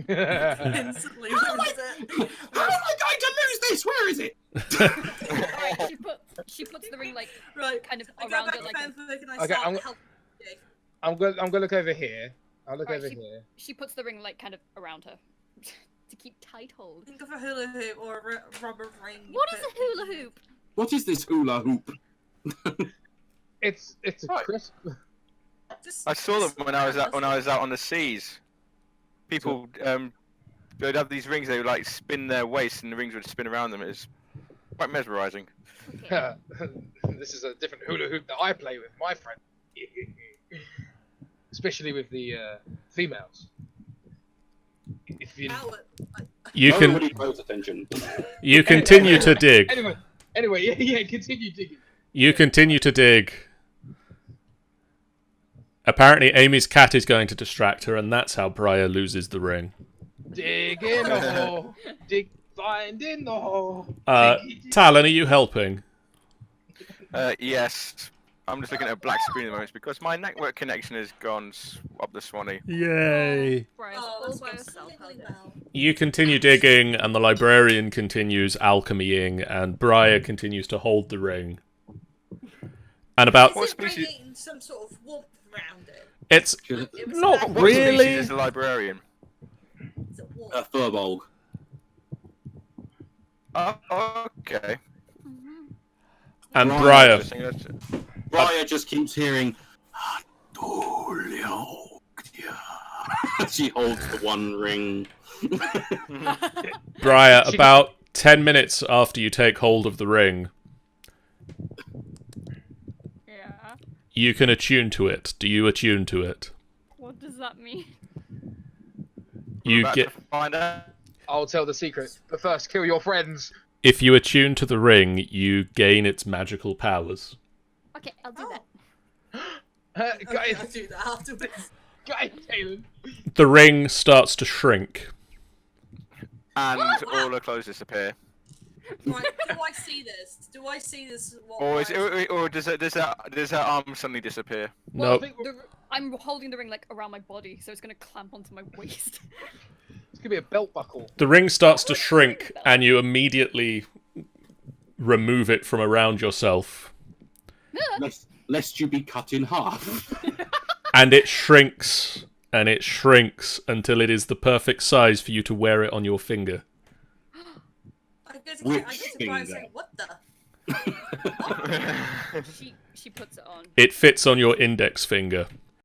E: Instantly lose it.
C: How am I going to lose this? Where is it?
B: Alright, she puts the ring like
E: Right,
B: kind of
E: I go
B: around
E: back
B: it
E: to
B: like.
E: Fanfic and I
D: Okay,
E: start
D: I'm-
E: helping dig.
D: I'm gonna look over here. I'll look
B: Right,
D: over here.
B: She puts the ring like kind of around her to keep tight hold.
E: Think of a hula hoop or a rubber ring. you
B: What is
E: put-
B: a hula hoop?
C: What is this hula hoop?
D: It's a
F: Right.
D: crisp.
E: Just-
F: I saw them
E: just-
F: when I was out on the seas. People they'd have these rings. They would like spin their waist, and the rings would spin around them. It's quite mesmerizing.
B: Okay.
D: This is a different hula hoop that I play with my friend. Especially with the females. If you...
A: You can
C: Nobody pays attention.
A: you continue to dig.
D: Anyway, yeah, continue digging.
A: You continue to dig. Apparently, Amy's cat is going to distract her, and that's how Briar loses the ring.
D: Dig in the hole. Dig, find in the hole.
A: Talon, are you helping?
F: Yes. I'm just looking at a black screen at the moment because my network connection has gone up the Swanee.
A: Yay!
B: Briar's
E: Oh,
B: all
E: that's
B: by
E: good.
B: herself. How
E: Really
B: dare
E: well.
A: You continue digging, and the librarian continues alchemying, and Briar continues to hold the ring. And about
F: What
E: Is it
F: species-
E: bringing some sort of warmth around it?
A: it's
E: It was
A: not
E: like-
F: What
A: really.
F: species is the librarian?
E: Is it warm?
C: A furbolg.
F: Oh, okay.
A: And
C: Briar.
A: Briar,
F: Interesting, that's-
C: Briar just keeps hearing. She holds the one ring.
A: Briar,
D: She-
A: about 10 minutes after you take hold of the ring,
G: Yeah.
A: you can attune to it. Do you attune to it?
G: What does that mean?
F: We're
A: You
F: about
A: get
F: to find out.
D: I'll tell the secret, but first kill your friends.
A: if you attune to the ring, you gain its magical powers.
B: Okay, I'll do that.
E: Okay, I'll
D: Guys,
E: do that afterwards.
D: Talon.
A: The ring starts to shrink.
F: And all the clothes disappear.
E: Right, do I see this? Do I see this?
F: Or does her arm suddenly disappear?
D: Well, I
A: Nope.
D: think
B: I'm holding the ring like around my body, so it's gonna clamp onto my waist.
D: it's gonna be a belt buckle.
A: The ring starts to shrink, and you immediately remove it from around yourself.
C: Lest you be cut in half.
A: And it shrinks, and it shrinks until it is the perfect size for you to wear it on your finger.
E: I go to
C: Which
E: I get to Brian and say,
C: finger?
E: what the?
B: She puts it on.
A: It fits on your index finger.